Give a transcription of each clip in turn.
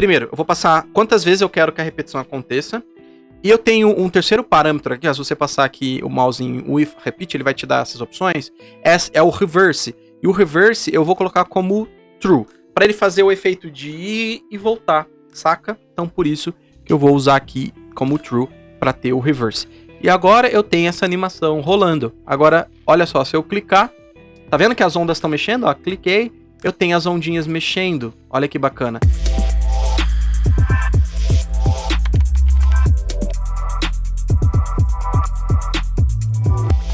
primeiro, eu vou passar quantas vezes eu quero que a repetição aconteça. E eu tenho um terceiro parâmetro aqui, se você passar aqui o mouse em with repeat, ele vai te dar essas opções. Esse é o reverse. E o reverse eu vou colocar como true, para ele fazer o efeito de ir e voltar, saca? Então por isso que eu vou usar aqui como true para ter o reverse. E agora eu tenho essa animação rolando. Agora, olha só, se eu clicar, tá vendo que as ondas estão mexendo? Ó, cliquei, eu tenho as ondinhas mexendo. Olha que bacana.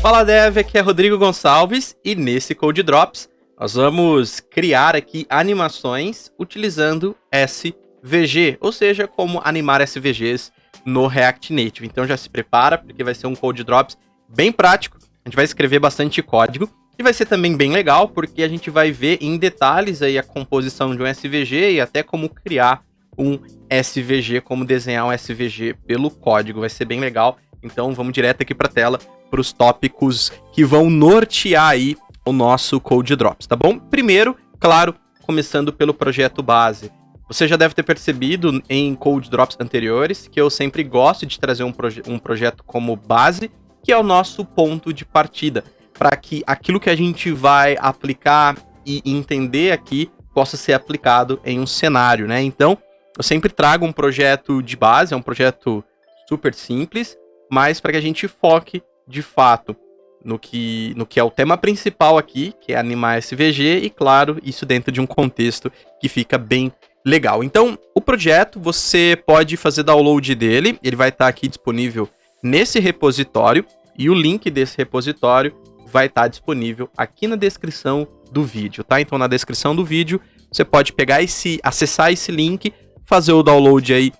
Fala Dev, aqui é Rodrigo Gonçalves e nesse Code Drops nós vamos criar aqui animações utilizando SVG, ou seja, como animar SVGs no React Native. Então já se prepara, porque vai ser um Code Drops bem prático, a gente vai escrever bastante código e vai ser também bem legal, porque a gente vai ver em detalhes aí a composição de um SVG e até como criar um SVG, como desenhar um SVG pelo código, vai ser bem legal. Então vamos direto aqui para a tela, para os tópicos que vão nortear aí o nosso Code Drops, tá bom? Primeiro, claro, começando pelo projeto base. Você já deve ter percebido em Code Drops anteriores que eu sempre gosto de trazer um projeto como base, que é o nosso ponto de partida, para que aquilo que a gente vai aplicar e entender aqui possa ser aplicado em um cenário, né? Então, eu sempre trago um projeto de base, é um projeto super simples, mas para que a gente foque de fato no que é o tema principal aqui, que é animar SVG, e claro, isso dentro de um contexto que fica bem legal. Então, o projeto, você pode fazer download dele, ele vai estar aqui disponível nesse repositório, e o link desse repositório vai estar disponível aqui na descrição do vídeo, tá? Então, na descrição do vídeo, você pode pegar acessar esse link, fazer o download aí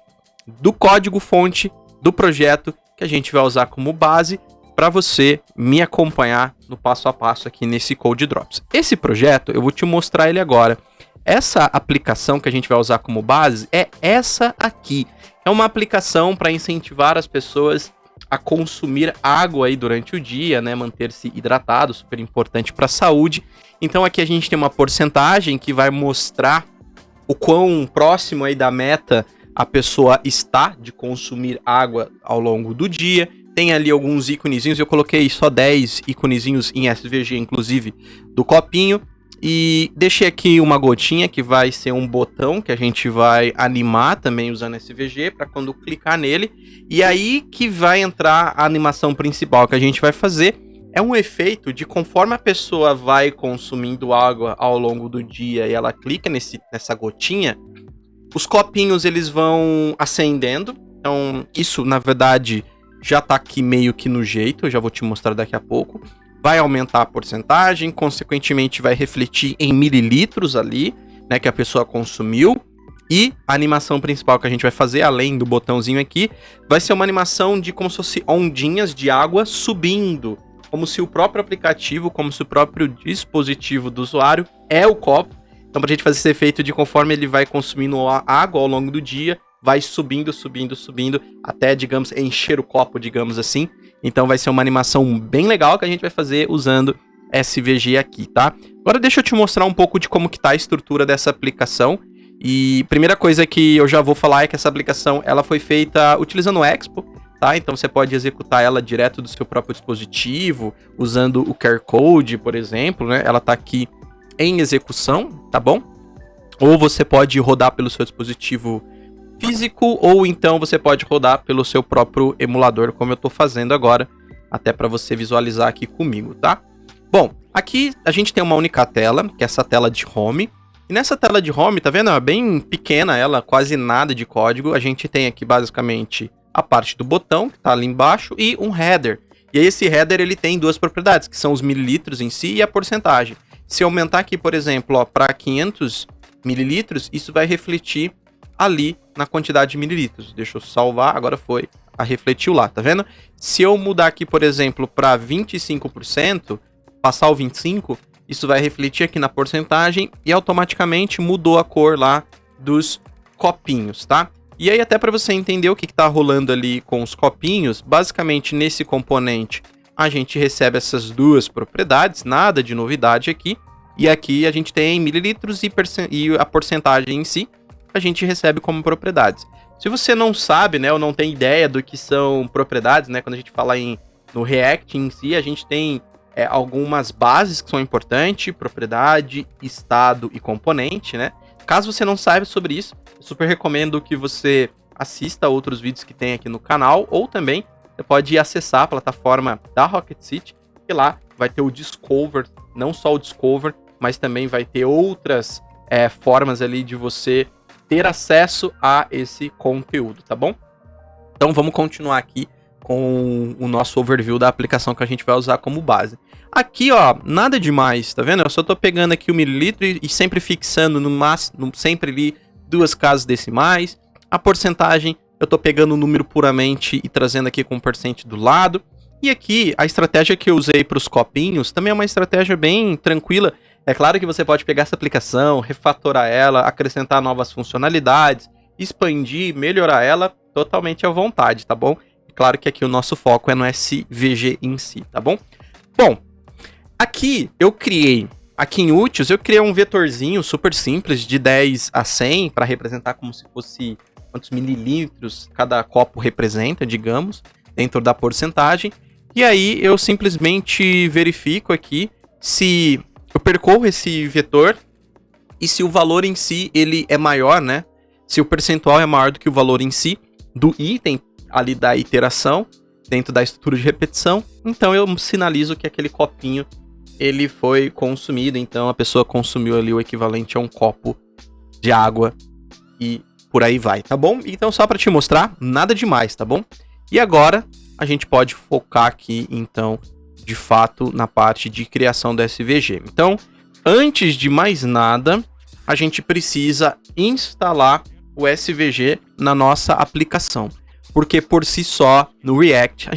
do código-fonte do projeto que a gente vai usar como base para você me acompanhar no passo a passo aqui nesse Code Drops. Esse projeto, eu vou te mostrar ele agora. Essa aplicação que a gente vai usar como base é essa aqui. É uma aplicação para incentivar as pessoas a consumir água aí durante o dia, né? Manter-se hidratado, super importante para a saúde. Então aqui a gente tem uma porcentagem que vai mostrar o quão próximo aí da meta a pessoa está de consumir água ao longo do dia. Tem ali alguns íconezinhos, eu coloquei só 10 íconezinhos em SVG, inclusive, do copinho. E deixei aqui uma gotinha, que vai ser um botão que a gente vai animar também usando SVG, para quando clicar nele. E aí que vai entrar a animação principal que a gente vai fazer. É um efeito de conforme a pessoa vai consumindo água ao longo do dia e ela clica nessa gotinha, os copinhos eles vão acendendo. Então isso na verdade já tá aqui meio que no jeito, eu já vou te mostrar daqui a pouco. Vai aumentar a porcentagem, consequentemente vai refletir em mililitros ali, né, que a pessoa consumiu. E a animação principal que a gente vai fazer, além do botãozinho aqui, vai ser uma animação de como se fosse ondinhas de água subindo, como se o próprio aplicativo, como se o próprio dispositivo do usuário é o copo. Então, para a gente fazer esse efeito de conforme ele vai consumindo água ao longo do dia, vai subindo, subindo, subindo, até, digamos, encher o copo, digamos assim. Então, vai ser uma animação bem legal que a gente vai fazer usando SVG aqui, tá? Agora, deixa eu te mostrar um pouco de como que tá a estrutura dessa aplicação. E primeira coisa que eu já vou falar é que essa aplicação, ela foi feita utilizando o Expo, tá? Então, você pode executar ela direto do seu próprio dispositivo, usando o QR Code, por exemplo, né? Ela tá aqui em execução, tá bom? Ou você pode rodar pelo seu dispositivo físico, ou então você pode rodar pelo seu próprio emulador, como eu tô fazendo agora, até para você visualizar aqui comigo, tá? Bom, aqui a gente tem uma única tela, que é essa tela de home, e nessa tela de home, tá vendo? É bem pequena ela, quase nada de código. A gente tem aqui basicamente a parte do botão, que tá ali embaixo, e um header. E aí esse header ele tem duas propriedades, que são os mililitros em si e a porcentagem. Se eu aumentar aqui, por exemplo, para 500 mililitros, isso vai refletir ali na quantidade de mililitros. Deixa eu salvar, agora foi, refletiu lá, tá vendo? Se eu mudar aqui, por exemplo, para 25%, passar o 25%, isso vai refletir aqui na porcentagem e automaticamente mudou a cor lá dos copinhos, tá? E aí até para você entender o que tá rolando ali com os copinhos, basicamente nesse componente a gente recebe essas duas propriedades, nada de novidade aqui. E aqui a gente tem mililitros e a porcentagem em si. a gente recebe como propriedades. Se você não sabe, né, ou não tem ideia do que são propriedades, né, quando a gente fala no React em si, a gente tem algumas bases que são importantes, propriedade, estado e componente, né? Caso você não saiba sobre isso, eu super recomendo que você assista outros vídeos que tem aqui no canal, ou também você pode acessar a plataforma da Rocket City, que lá vai ter o Discover, não só o Discover, mas também vai ter outras formas ali de você ter acesso a esse conteúdo, tá bom? Então vamos continuar aqui com o nosso overview da aplicação que a gente vai usar como base. Aqui, ó, nada demais, tá vendo? Eu só tô pegando aqui o mililitro e sempre fixando no máximo, sempre ali 2 casas decimais. A porcentagem, eu tô pegando o número puramente e trazendo aqui com o percent do lado. E aqui, a estratégia que eu usei para os copinhos também é uma estratégia bem tranquila. É claro que você pode pegar essa aplicação, refatorar ela, acrescentar novas funcionalidades, expandir, melhorar ela totalmente à vontade, tá bom? Claro que aqui o nosso foco é no SVG em si, tá bom? Bom, aqui em úteis, eu criei um vetorzinho super simples de 10 a 100 para representar como se fosse quantos mililitros cada copo representa, digamos, dentro da porcentagem. E aí eu simplesmente verifico aqui se eu percorro esse vetor e se o valor em si ele é maior, né? Se o percentual é maior do que o valor em si do item ali da iteração, dentro da estrutura de repetição, então eu sinalizo que aquele copinho ele foi consumido, então a pessoa consumiu ali o equivalente a um copo de água e por aí vai, tá bom? Então só para te mostrar, nada demais, tá bom? E agora a gente pode focar aqui, então, de fato, na parte de criação do SVG. Então, antes de mais nada, a gente precisa instalar o SVG na nossa aplicação. Porque por si só, no React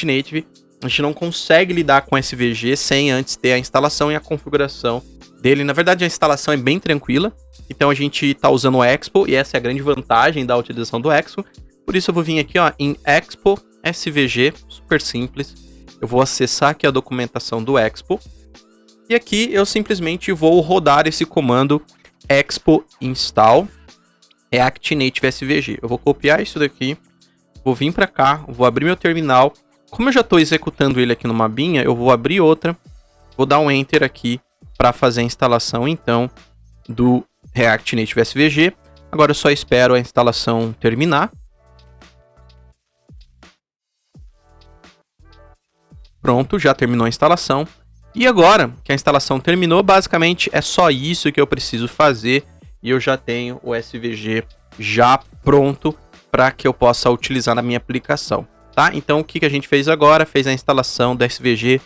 Native, a gente não consegue lidar com SVG sem antes ter a instalação e a configuração dele. Na verdade, a instalação é bem tranquila. Então a gente está usando o Expo, e essa é a grande vantagem da utilização do Expo. Por isso eu vou vir aqui, ó, em Expo SVG, super simples. Eu vou acessar aqui a documentação do Expo. E aqui eu simplesmente vou rodar esse comando expo install React Native SVG. Eu vou copiar isso daqui, vou vir para cá, vou abrir meu terminal. Como eu já estou executando ele aqui numa abinha, eu vou abrir outra, vou dar um Enter aqui para fazer a instalação, então, do React Native SVG. Agora eu só espero a instalação terminar. Pronto, já terminou a instalação. E agora que a instalação terminou, basicamente é só isso que eu preciso fazer e eu já tenho o SVG já pronto para que eu possa utilizar na minha aplicação, tá? Então o que a gente fez agora? Fez a instalação do SVG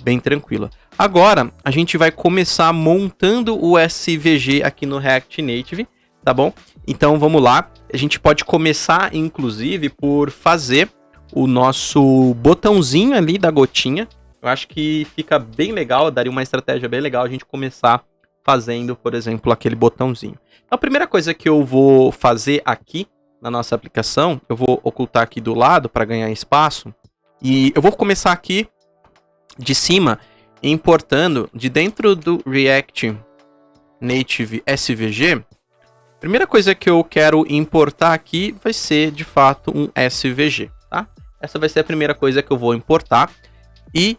bem tranquila. Agora a gente vai começar montando o SVG aqui no React Native, tá bom? Então vamos lá. A gente pode começar inclusive por fazer o nosso botãozinho ali da gotinha. Eu acho que fica bem legal, daria uma estratégia bem legal a gente começar fazendo, por exemplo, aquele botãozinho. Então, a primeira coisa que eu vou fazer aqui na nossa aplicação, eu vou ocultar aqui do lado para ganhar espaço. E eu vou começar aqui de cima, importando de dentro do React Native SVG. A primeira coisa que eu quero importar aqui vai ser, de fato, um SVG, tá? Essa vai ser a primeira coisa que eu vou importar. E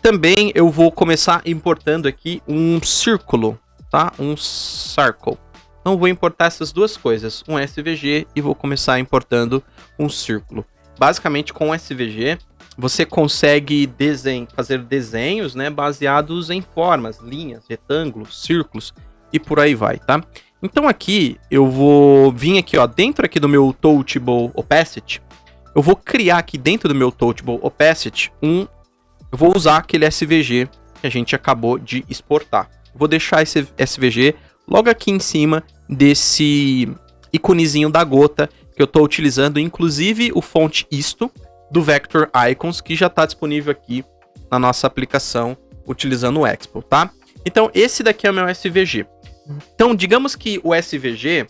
também eu vou começar importando aqui um círculo, tá? Um circle. Então vou importar essas duas coisas, um SVG e vou começar importando um círculo. Basicamente com o SVG você consegue fazer desenhos, né, baseados em formas, linhas, retângulos, círculos e por aí vai, tá? Então aqui eu vou vir aqui, ó, dentro aqui do meu Touchable Opacity, eu vou criar aqui dentro do meu Touchable Opacity eu vou usar aquele SVG que a gente acabou de exportar. Vou deixar esse SVG logo aqui em cima desse iconezinho da gota que eu estou utilizando, inclusive o fonte isto do Vector Icons, que já está disponível aqui na nossa aplicação utilizando o Expo, tá? Então esse daqui é o meu SVG. Então digamos que o SVG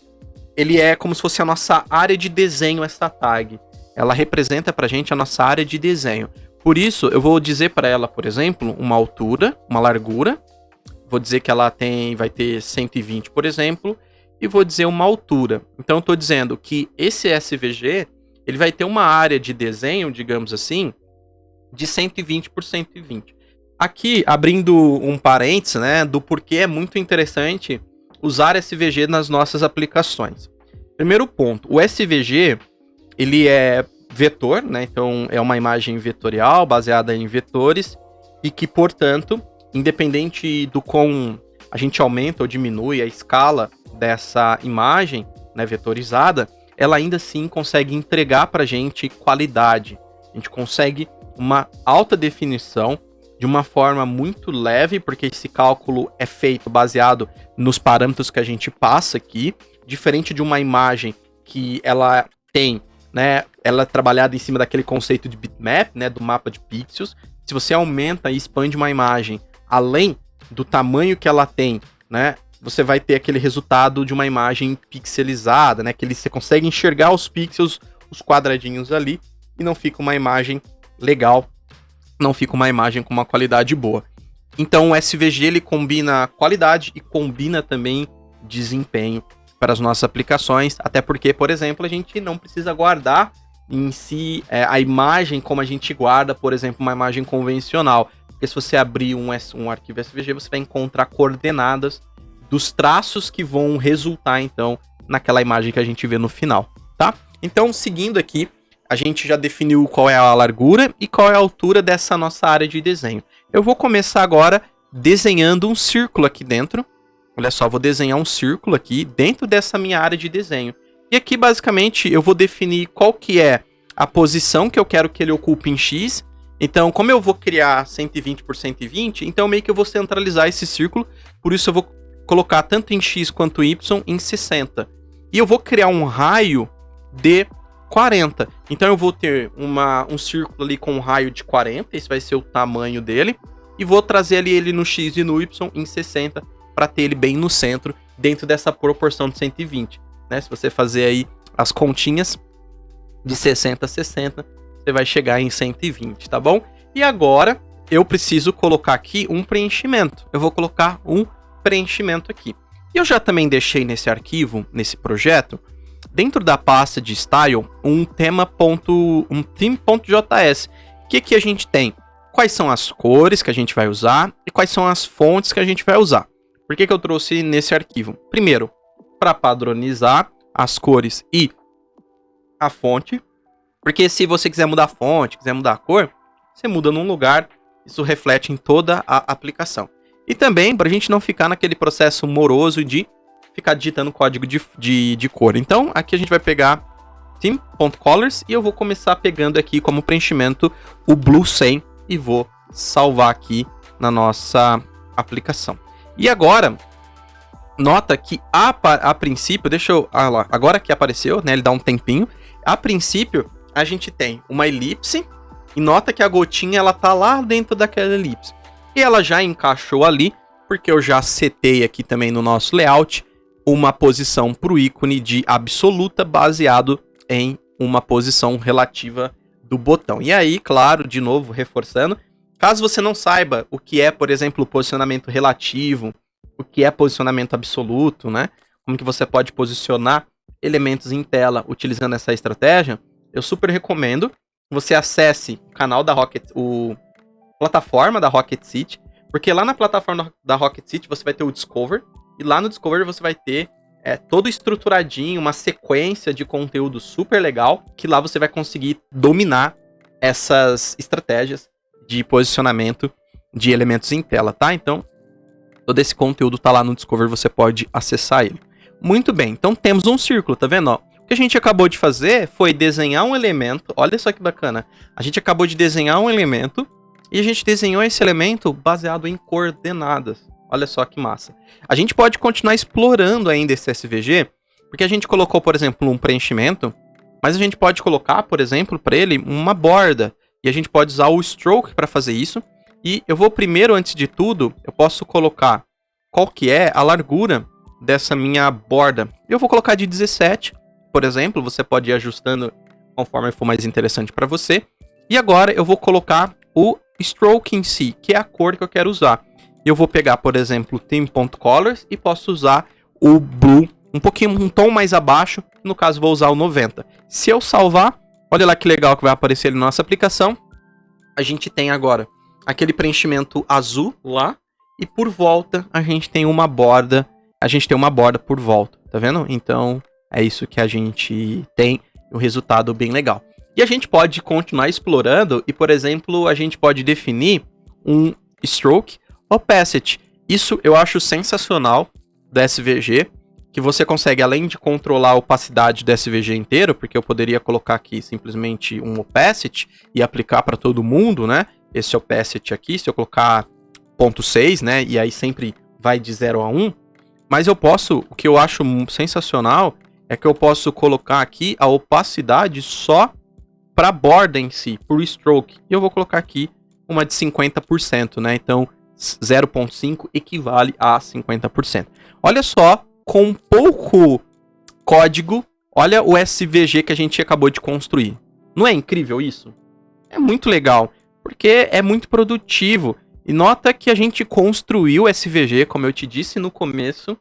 ele é como se fosse a nossa área de desenho, esta tag. Ela representa pra gente a nossa área de desenho. Por isso, eu vou dizer para ela, por exemplo, uma altura, uma largura. Vou dizer que ela vai ter 120, por exemplo. e vou dizer uma altura. Então eu estou dizendo que esse SVG ele vai ter uma área de desenho, digamos assim, de 120 por 120. Aqui, abrindo um parênteses, né, do porquê é muito interessante usar SVG nas nossas aplicações. Primeiro ponto, o SVG, ele é vetor, né, então é uma imagem vetorial baseada em vetores e que, portanto, independente do quão a gente aumenta ou diminui a escala dessa imagem, né, vetorizada, ela ainda assim consegue entregar para a gente qualidade. A gente consegue uma alta definição de uma forma muito leve, porque esse cálculo é feito baseado nos parâmetros que a gente passa aqui, diferente de uma imagem que ela tem, né, ela é trabalhada em cima daquele conceito de bitmap, né, do mapa de pixels. Se você aumenta e expande uma imagem além do tamanho que ela tem, né, você vai ter aquele resultado de uma imagem pixelizada, né, que você consegue enxergar os pixels, os quadradinhos ali, e não fica uma imagem legal, não fica uma imagem com uma qualidade boa. Então o SVG ele combina qualidade e combina também desempenho para as nossas aplicações, até porque, por exemplo, a gente não precisa guardar em si a imagem como a gente guarda, por exemplo, uma imagem convencional. Porque se você abrir um arquivo SVG, você vai encontrar coordenadas dos traços que vão resultar, então, naquela imagem que a gente vê no final, tá? Então, seguindo aqui, a gente já definiu qual é a largura e qual é a altura dessa nossa área de desenho. Eu vou começar agora desenhando um círculo aqui dentro. Olha só, vou desenhar um círculo aqui dentro dessa minha área de desenho. E aqui, basicamente, eu vou definir qual que é a posição que eu quero que ele ocupe em X. Então, como eu vou criar 120 por 120, então meio que eu vou centralizar esse círculo. Por isso eu vou colocar tanto em X quanto Y em 60. E eu vou criar um raio de 40. Então eu vou ter um círculo ali com um raio de 40, esse vai ser o tamanho dele, e vou trazer ali ele no X e no Y em 60, para ter ele bem no centro, dentro dessa proporção de 120. Né? Se você fazer aí as continhas de 60 a 60, você vai chegar em 120, tá bom? E agora eu preciso colocar aqui um preenchimento. Eu vou colocar um preenchimento aqui. E eu já também deixei nesse arquivo, nesse projeto, dentro da pasta de style, um theme.js. O que a gente tem? Quais são as cores que a gente vai usar e quais são as fontes que a gente vai usar. Por que eu trouxe nesse arquivo? Primeiro, para padronizar as cores e a fonte. Porque se você quiser mudar a fonte, quiser mudar a cor, você muda num lugar, isso reflete em toda a aplicação. E também para a gente não ficar naquele processo moroso de ficar digitando código de cor. Então, aqui a gente vai pegar theme.colors e eu vou começar pegando aqui como preenchimento o Blue 100 e vou salvar aqui na nossa aplicação. E agora, nota que a princípio, agora que apareceu, né, ele dá um tempinho, a princípio a gente tem uma elipse e nota que a gotinha ela tá lá dentro daquela elipse. E ela já encaixou ali, porque eu já setei aqui também no nosso layout uma posição para o ícone de absoluta baseado em uma posição relativa do botão. E aí, claro, de novo, reforçando, caso você não saiba o que é, por exemplo, posicionamento relativo, o que é posicionamento absoluto, né? Como que você pode posicionar elementos em tela utilizando essa estratégia, eu super recomendo que você acesse o canal da plataforma da Rocket City, porque lá na plataforma da Rocket City você vai ter o Discover, e lá no Discover você vai ter todo estruturadinho, uma sequência de conteúdo super legal, que lá você vai conseguir dominar essas estratégias de posicionamento de elementos em tela, tá? Então, todo esse conteúdo tá lá no Discover, você pode acessar ele. Muito bem, então temos um círculo, tá vendo? Ó, o que a gente acabou de fazer foi desenhar um elemento, olha só que bacana. A gente acabou de desenhar um elemento, e a gente desenhou esse elemento baseado em coordenadas. Olha só que massa. A gente pode continuar explorando ainda esse SVG, porque a gente colocou, por exemplo, um preenchimento, mas a gente pode colocar, por exemplo, para ele uma borda. E a gente pode usar o stroke para fazer isso. E eu vou primeiro, antes de tudo, eu posso colocar qual que é a largura dessa minha borda. Eu vou colocar de 17, por exemplo. Você pode ir ajustando conforme for mais interessante para você. E agora eu vou colocar o stroke em si, que é a cor que eu quero usar. Eu vou pegar, por exemplo, theme.colors e posso usar o Blue um tom mais abaixo, no caso vou usar o 90. Se eu salvar, olha lá que legal que vai aparecer ali na nossa aplicação. A gente tem agora aquele preenchimento azul lá, e por volta a gente tem uma borda por volta, tá vendo? Então é isso que a gente tem, um resultado bem legal. E a gente pode continuar explorando e, por exemplo, a gente pode definir um stroke opacity. Isso eu acho sensacional do SVG, que você consegue, além de controlar a opacidade do SVG inteiro, porque eu poderia colocar aqui simplesmente um opacity e aplicar para todo mundo, né? Esse opacity aqui, se eu colocar 0.6, né? E aí sempre vai de 0 a 1. Mas eu posso, o que eu acho sensacional é que eu posso colocar aqui a opacidade só para a borda em si, por stroke. E eu vou colocar aqui uma de 50%, né? Então 0.5 equivale a 50%. Olha só, com pouco código, olha o SVG que a gente acabou de construir. Não é incrível isso? É muito legal, porque é muito produtivo. E nota que a gente construiu o SVG, como eu te disse no começo,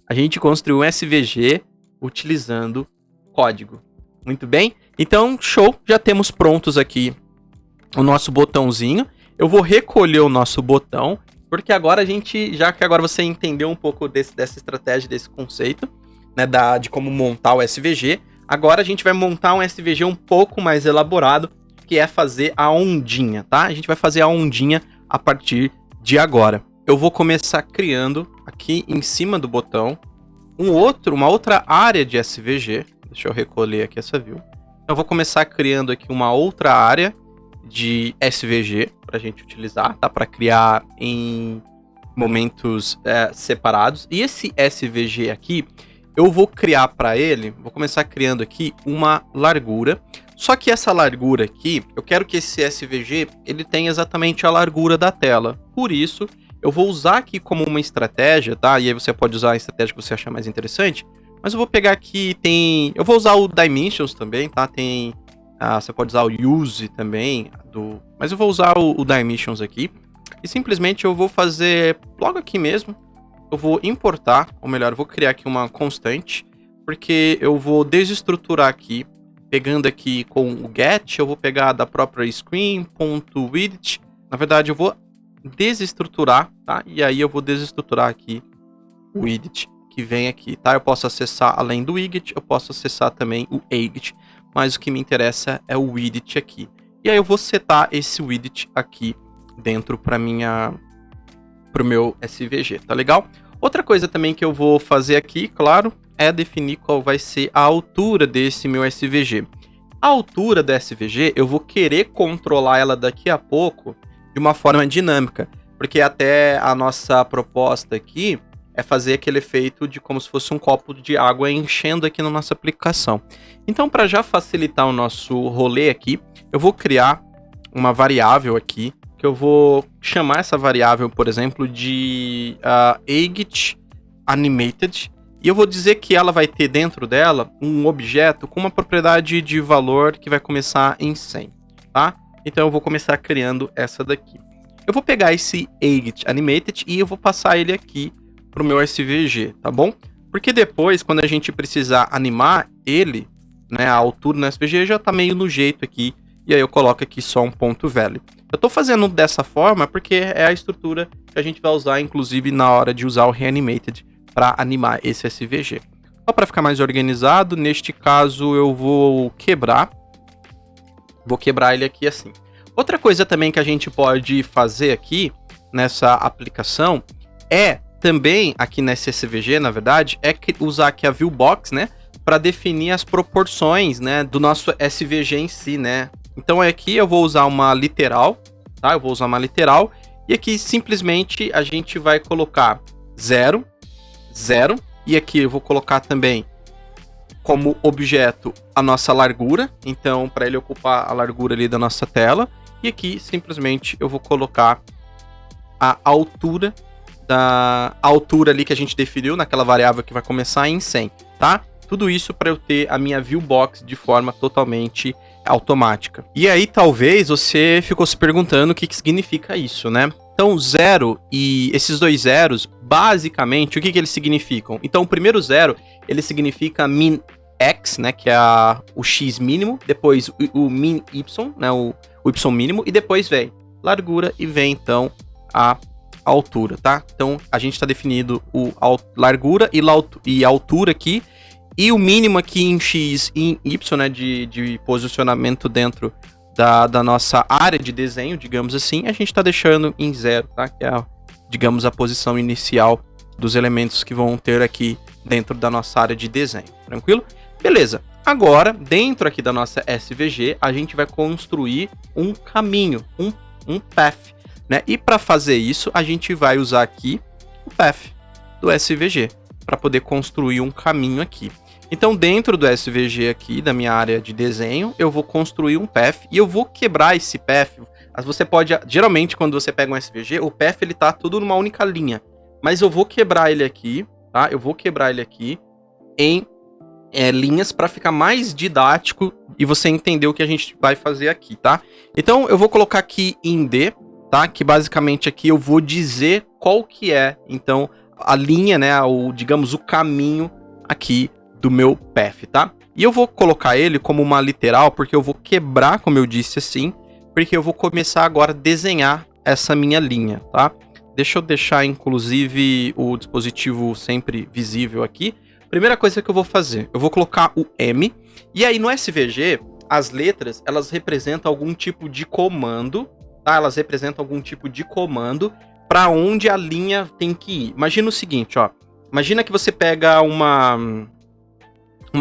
a gente construiu o SVG utilizando código. Muito bem? Então, show, já temos prontos aqui o nosso botãozinho. Eu vou recolher o nosso botão, porque agora a gente, já que agora você entendeu um pouco dessa estratégia, desse conceito, né, de como montar o SVG, agora a gente vai montar um SVG um pouco mais elaborado, que é fazer a ondinha, tá? A gente vai fazer a ondinha a partir de agora. Eu vou começar criando aqui em cima do botão uma outra área de SVG. Deixa eu recolher aqui essa view. Eu vou começar criando aqui uma outra área de SVG para a gente utilizar, tá? Para criar em momentos separados. E esse SVG aqui, eu vou criar para ele, vou começar criando aqui uma largura. Só que essa largura aqui, eu quero que esse SVG ele tenha exatamente a largura da tela. Por isso, eu vou usar aqui como uma estratégia, tá? E aí você pode usar a estratégia que você achar mais interessante. Mas eu vou pegar aqui, eu vou usar o Dimensions também, tá? Você pode usar o Use também, mas eu vou usar o Dimensions aqui. E simplesmente eu vou fazer, logo aqui mesmo, eu vou importar, ou melhor, eu vou criar aqui uma constante, porque eu vou desestruturar aqui, pegando aqui com o get, eu vou pegar da própria screen.widget. Na verdade, eu vou desestruturar, tá? E aí eu vou desestruturar aqui o widget que vem aqui, tá? Eu posso acessar além do widget, eu posso acessar também o widget, mas o que me interessa é o widget aqui. E aí eu vou setar esse widget aqui dentro para o meu SVG, tá legal? Outra coisa também que eu vou fazer aqui, claro, é definir qual vai ser a altura desse meu SVG. A altura do SVG, eu vou querer controlar ela daqui a pouco de uma forma dinâmica, porque até a nossa proposta aqui é fazer aquele efeito de como se fosse um copo de água enchendo aqui na nossa aplicação. Então, para já facilitar o nosso rolê aqui, eu vou criar uma variável aqui, que eu vou chamar essa variável, por exemplo, de Aged Animated, e eu vou dizer que ela vai ter dentro dela um objeto com uma propriedade de valor que vai começar em 100, tá? Então eu vou começar criando essa daqui. Eu vou pegar esse Aged Animated e eu vou passar ele aqui pro meu SVG, tá bom? Porque depois, quando a gente precisar animar ele, né, a altura no SVG já tá meio no jeito aqui, e aí eu coloco aqui só um ponto value. Eu tô fazendo dessa forma porque é a estrutura que a gente vai usar, inclusive, na hora de usar o Reanimated para animar esse SVG. Só para ficar mais organizado, neste caso eu vou quebrar ele aqui assim. Outra coisa também que a gente pode fazer aqui nessa aplicação é também, aqui nesse SVG, na verdade, é usar aqui a Viewbox, né, para definir as proporções, né, do nosso SVG em si, né. Então aqui eu vou usar uma literal, tá? Eu vou usar uma literal e aqui simplesmente a gente vai colocar 0, 0 e aqui eu vou colocar também como objeto a nossa largura, então para ele ocupar a largura ali da nossa tela, e aqui simplesmente eu vou colocar a altura ali que a gente definiu naquela variável que vai começar em 100, tá? Tudo isso para eu ter a minha viewbox de forma totalmente automática. E aí talvez você ficou se perguntando o que significa isso, né? Então 0 e esses dois zeros, basicamente, o que eles significam? Então o primeiro 0 ele significa min x, né, que é o x mínimo, depois o min y, né, o y mínimo, e depois vem largura e vem então a altura, tá? Então a gente está definindo largura e altura aqui, e o mínimo aqui em x e em y, né, de posicionamento dentro da nossa área de desenho, digamos assim, a gente está deixando em 0, tá? Que é, digamos, a posição inicial dos elementos que vão ter aqui dentro da nossa área de desenho, tranquilo? Beleza, agora, dentro aqui da nossa SVG, a gente vai construir um caminho, um path, né? E para fazer isso, a gente vai usar aqui o path do SVG, para poder construir um caminho aqui. Então, dentro do SVG aqui, da minha área de desenho, eu vou construir um path e eu vou quebrar esse path. Você pode, geralmente, quando você pega um SVG, o path ele tá tudo numa única linha. Mas eu vou quebrar ele aqui, tá? Eu vou quebrar ele aqui em linhas para ficar mais didático e você entender o que a gente vai fazer aqui, tá? Então, eu vou colocar aqui em D, tá? Que basicamente aqui eu vou dizer qual que é, então, a linha, né? Digamos, o caminho aqui do meu path, tá? E eu vou colocar ele como uma literal, porque eu vou quebrar, como eu disse assim, porque eu vou começar agora a desenhar essa minha linha, tá? Deixa eu deixar, inclusive, o dispositivo sempre visível aqui. Primeira coisa que eu vou fazer, eu vou colocar o M, e aí no SVG, as letras, elas representam algum tipo de comando, tá? Elas representam algum tipo de comando para onde a linha tem que ir. Imagina o seguinte, ó. Imagina que você pega uma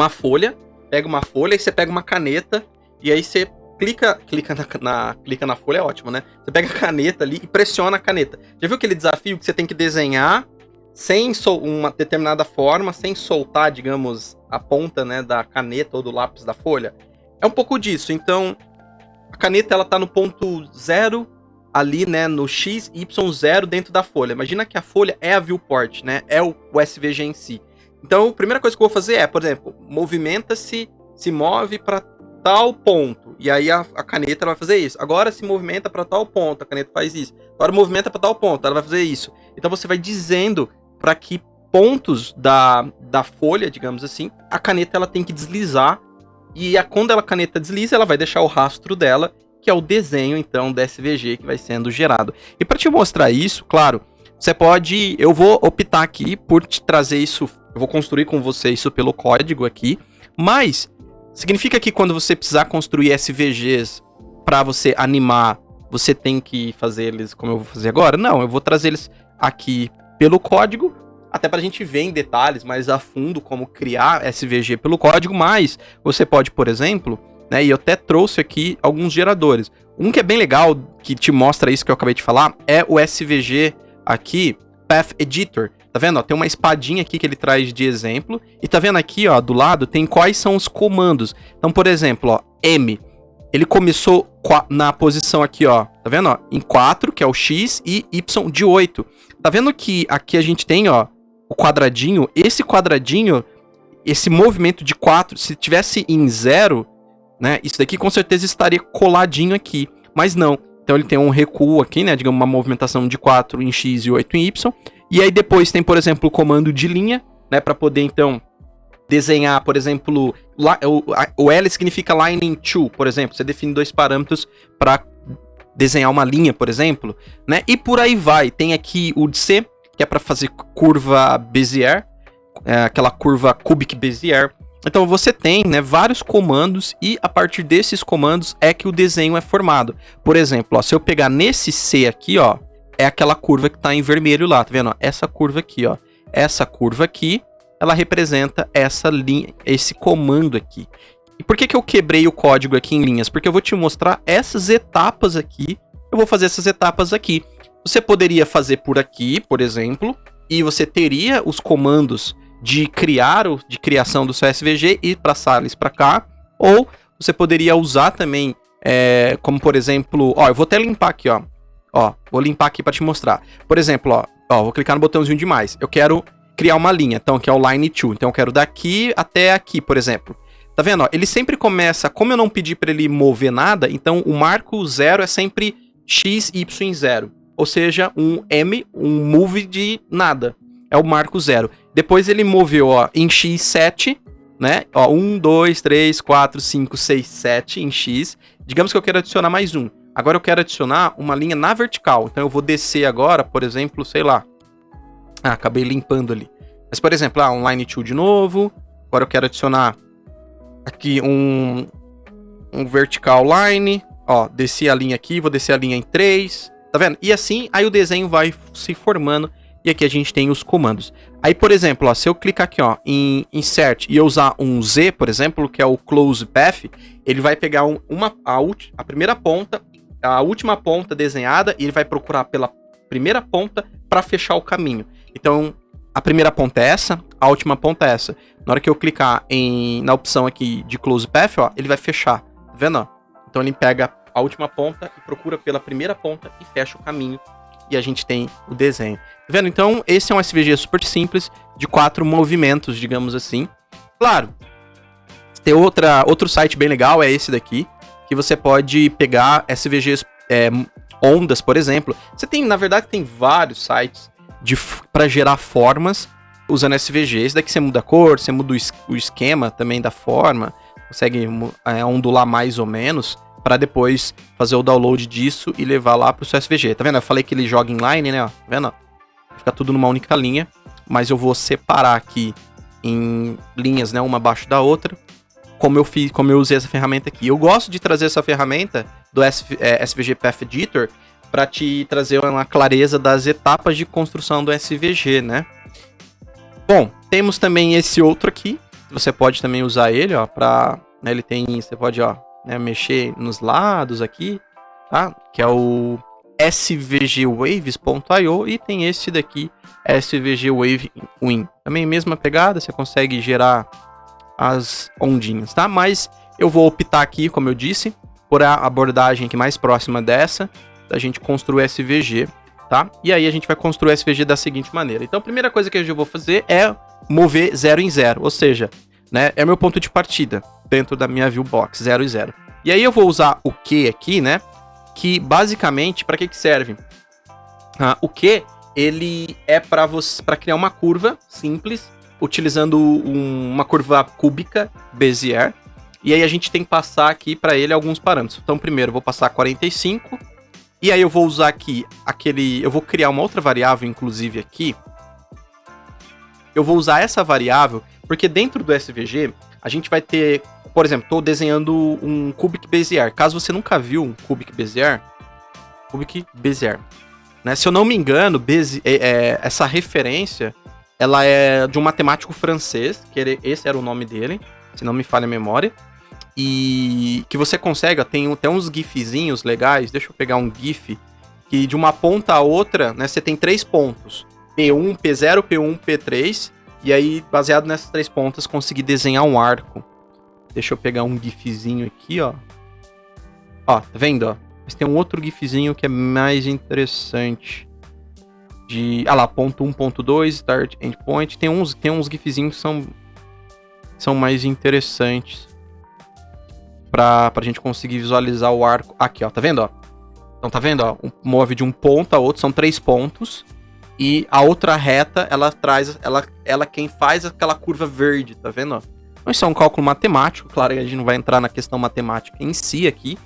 folha, e você pega uma caneta, e aí você clica na folha, é ótimo, né? Você pega a caneta ali e pressiona a caneta. Já viu aquele desafio que você tem que desenhar sem uma determinada forma, sem soltar, digamos, a ponta, né, da caneta ou do lápis da folha? É um pouco disso. Então, a caneta ela tá no ponto 0 ali, né, no x, y, 0 dentro da folha. Imagina que a folha é a viewport, né? É o SVG em si. Então, a primeira coisa que eu vou fazer é, por exemplo, movimenta-se, se move para tal ponto. E aí a caneta ela vai fazer isso. Agora se movimenta para tal ponto, a caneta faz isso. Agora movimenta para tal ponto, ela vai fazer isso. Então você vai dizendo para que pontos da folha, digamos assim, a caneta ela tem que deslizar. E quando a caneta desliza, ela vai deixar o rastro dela, que é o desenho, então, da SVG que vai sendo gerado. E para te mostrar isso, claro, você pode... Eu vou optar aqui por te trazer isso... Eu vou construir com você isso pelo código aqui, mas significa que quando você precisar construir SVGs para você animar, você tem que fazer eles como eu vou fazer agora? Não, eu vou trazer eles aqui pelo código, até para a gente ver em detalhes mais a fundo como criar SVG pelo código, mas você pode, por exemplo, né, e eu até trouxe aqui alguns geradores. Um que é bem legal, que te mostra isso que eu acabei de falar, é o SVG aqui, Path Editor. Tá vendo? Ó, tem uma espadinha aqui que ele traz de exemplo. E tá vendo aqui, ó, do lado, tem quais são os comandos. Então, por exemplo, ó, M. Ele começou na posição aqui, ó. Tá vendo? Ó, em 4, que é o X, e Y de 8. Tá vendo que aqui a gente tem, ó, o quadradinho. Esse quadradinho, esse movimento de 4, se tivesse em 0, né? Isso daqui com certeza estaria coladinho aqui. Mas não. Então ele tem um recuo aqui, né? Digamos, uma movimentação de 4 em X e 8 em Y. E aí depois tem, por exemplo, o comando de linha, né, para poder, então, desenhar, por exemplo, o L significa line to, por exemplo, você define 2 parâmetros para desenhar uma linha, por exemplo, né, e por aí vai. Tem aqui o C, que é para fazer curva Bezier, aquela curva cubic Bezier. Então você tem, né, vários comandos e a partir desses comandos é que o desenho é formado. Por exemplo, ó, se eu pegar nesse C aqui, ó, é aquela curva que tá em vermelho lá, tá vendo? Ó, essa curva aqui, ó. Essa curva aqui, ela representa essa linha, esse comando aqui. E por que eu quebrei o código aqui em linhas? Porque eu vou te mostrar essas etapas aqui. Eu vou fazer essas etapas aqui. Você poderia fazer por aqui, por exemplo, e você teria os comandos de criação do seu SVG e passar eles para cá. Ou você poderia usar também, como por exemplo, ó, eu vou até limpar aqui, ó. Ó, vou limpar aqui para te mostrar. Por exemplo, ó, vou clicar no botãozinho de mais. Eu quero criar uma linha, então, que é o line to. Então, eu quero daqui até aqui, por exemplo. Tá vendo? Ó, ele sempre começa, como eu não pedi para ele mover nada, então o marco 0 é sempre x, y, 0. Ou seja, um M, um move de nada. É o marco 0. Depois ele moveu, ó, em x7, né? Ó, 1, 2, 3, 4, 5, 6, 7 em x. Digamos que eu quero adicionar mais um. Agora eu quero adicionar uma linha na vertical. Então eu vou descer agora, por exemplo, sei lá. Ah, acabei limpando ali. Mas, por exemplo, um line 2 de novo. Agora eu quero adicionar aqui um vertical line. Ó, desci a linha aqui, vou descer a linha em 3. Tá vendo? E assim, aí o desenho vai se formando. E aqui a gente tem os comandos. Aí, por exemplo, ó, se eu clicar aqui, ó, em Insert e eu usar um Z, por exemplo, que é o Close Path, ele vai pegar a primeira ponta, a última ponta desenhada, e ele vai procurar pela primeira ponta para fechar o caminho. Então, a primeira ponta é essa, a última ponta é essa. Na hora que eu clicar na opção aqui de Close Path, ó, ele vai fechar. Tá vendo? Ó? Então, ele pega a última ponta e procura pela primeira ponta e fecha o caminho. E a gente tem o desenho. Tá vendo? Então, esse é um SVG super simples, de 4 movimentos, digamos assim. Claro, tem outro site bem legal, é esse daqui, que você pode pegar SVGs ondas, por exemplo. Você tem, na verdade, tem vários sites para gerar formas usando SVG. Esse daqui você muda a cor, você muda o esquema também da forma, consegue ondular mais ou menos, para depois fazer o download disso e levar lá pro seu SVG. Tá vendo? Eu falei que ele joga inline, né? Ó, tá vendo? Fica tudo numa única linha, mas eu vou separar aqui em linhas, né, uma abaixo da outra, como eu usei essa ferramenta aqui. Eu gosto de trazer essa ferramenta do SVG Path Editor para te trazer uma clareza das etapas de construção do SVG, né? Bom, temos também esse outro aqui, você pode também usar ele, ó, para, né, ele tem, você pode, ó, né, mexer nos lados aqui, tá? Que é o svgwaves.io, e tem esse daqui, SVG Wave Win. Também mesma pegada, você consegue gerar as ondinhas, tá? Mas eu vou optar aqui, como eu disse, por a abordagem que mais próxima dessa, da gente construir SVG, tá? E aí a gente vai construir SVG da seguinte maneira. Então a primeira coisa que eu vou fazer é mover 0 em 0, ou seja, né, é o meu ponto de partida dentro da minha viewbox, 0 e 0. E aí eu vou usar o Q aqui, né, que basicamente, para que serve? O Q, ele é para criar uma curva simples, utilizando uma curva cúbica Bezier, e aí a gente tem que passar aqui para ele alguns parâmetros. Então primeiro eu vou passar 45, e aí eu vou usar aqui eu vou criar uma outra variável, inclusive aqui. Eu vou usar essa variável, porque dentro do SVG, a gente vai ter, por exemplo, estou desenhando um Cubic Bezier. Caso você nunca viu um Cubic Bezier, né? Se eu não me engano, essa referência, ela é de um matemático francês, que esse era o nome dele, se não me falha a memória, e que você consegue, ó, tem uns gifzinhos legais. Deixa eu pegar um gif, que de uma ponta a outra, né, você tem 3 pontos. P1, P0, P1, P3, e aí, baseado nessas 3 pontas, conseguir desenhar um arco. Deixa eu pegar um gifzinho aqui, ó. Ó, tá vendo, ó? Mas tem um outro gifzinho que é mais interessante. Lá, ponto 1, ponto 2, start, endpoint. Tem uns gifzinhos que são mais interessantes pra gente conseguir visualizar o arco. Aqui, ó, tá vendo, ó? Então, tá vendo, ó? Move de um ponto a outro, são 3 pontos. E a outra reta, ela quem faz aquela curva verde, tá vendo? Então, isso é um cálculo matemático, claro que a gente não vai entrar na questão matemática em si aqui,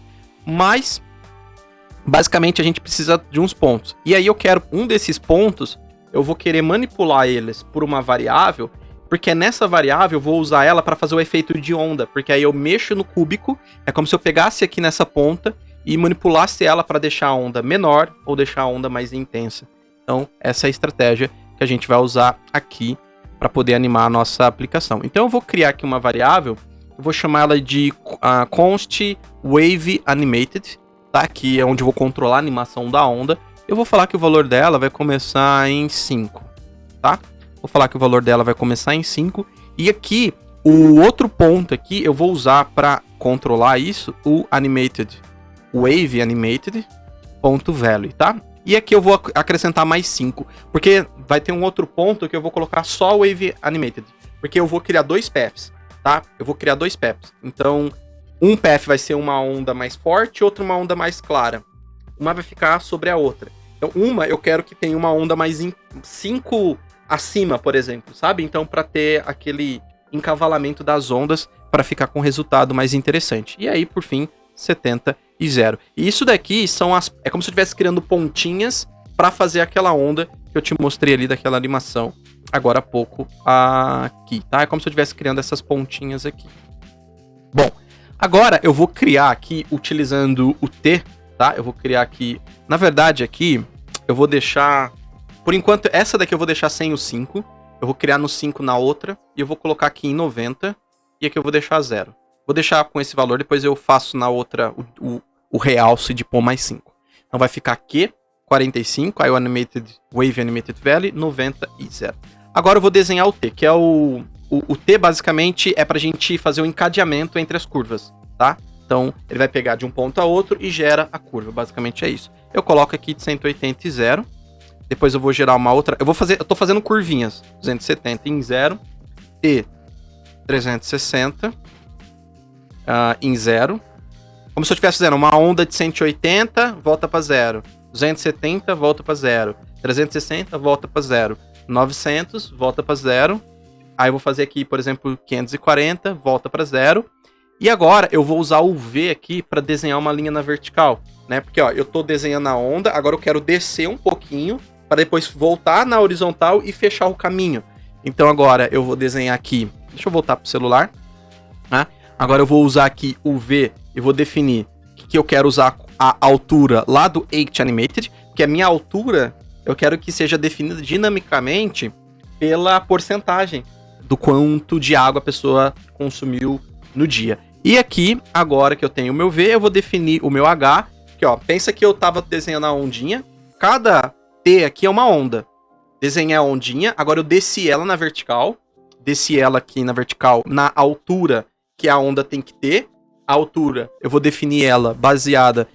mas basicamente a gente precisa de uns pontos. E aí eu quero um desses pontos, eu vou querer manipular eles por uma variável, porque nessa variável eu vou usar ela para fazer o efeito de onda, porque aí eu mexo no cúbico, é como se eu pegasse aqui nessa ponta e manipulasse ela para deixar a onda menor ou deixar a onda mais intensa. Então, essa é a estratégia que a gente vai usar aqui para poder animar a nossa aplicação. Então, eu vou criar aqui uma variável, eu vou chamar ela de const wave animated, tá? Que é onde eu vou controlar a animação da onda. Eu vou falar que o valor dela vai começar em 5, tá? Vou falar que o valor dela vai começar em 5. E aqui, o outro ponto aqui, eu vou usar para controlar isso, o animated, wave animated, ponto value, tá? E aqui eu vou acrescentar mais 5, porque vai ter um outro ponto que eu vou colocar só o Wave Animated, porque eu vou criar 2 paths, tá? Eu vou criar 2 paths. Então, um path vai ser uma onda mais forte, outra uma onda mais clara. Uma vai ficar sobre a outra. Então, uma eu quero que tenha uma onda mais 5 acima, por exemplo, sabe? Então, para ter aquele encavalamento das ondas para ficar com um resultado mais interessante. E aí, por fim, 70 e 0. E isso daqui é como se eu estivesse criando pontinhas para fazer aquela onda que eu te mostrei ali daquela animação agora há pouco aqui, tá? É como se eu estivesse criando essas pontinhas aqui. Bom, agora eu vou criar aqui utilizando o T, tá? Eu vou criar aqui, na verdade aqui, eu vou deixar, por enquanto, essa daqui eu vou deixar sem o 5, eu vou criar no 5 na outra, e eu vou colocar aqui em 90, e aqui eu vou deixar 0. Vou deixar com esse valor, depois eu faço na outra o realce de pôr mais 5. Então vai ficar Q, 45, aí o Wave Animated Value, 90 e 0. Agora eu vou desenhar o T, que é o T basicamente é pra gente fazer o encadeamento entre as curvas, tá? Então ele vai pegar de um ponto a outro e gera a curva, basicamente é isso. Eu coloco aqui de 180 e 0, depois eu vou gerar uma outra, eu tô fazendo curvinhas, 270 em 0, T 360 em 0, como se eu estivesse fazendo uma onda de 180, volta para 0, 270, volta para 0, 360, volta para 0, 900, volta para 0, aí eu vou fazer aqui, por exemplo, 540, volta para 0, e agora eu vou usar o V aqui para desenhar uma linha na vertical, né? Porque ó, eu tô desenhando a onda, agora eu quero descer um pouquinho, para depois voltar na horizontal e fechar o caminho. Então agora eu vou desenhar aqui, deixa eu voltar pro celular, né? Agora eu vou usar aqui o V e vou definir que eu quero usar a altura lá do Act Animated, que a minha altura eu quero que seja definida dinamicamente pela porcentagem do quanto de água a pessoa consumiu no dia. E aqui, agora que eu tenho o meu V, eu vou definir o meu H, que ó, pensa que eu tava desenhando a ondinha, cada T aqui é uma onda. Desenhei a ondinha, agora eu desci ela na vertical, desci ela aqui na vertical na altura que a onda tem que ter. A altura, eu vou definir ela baseada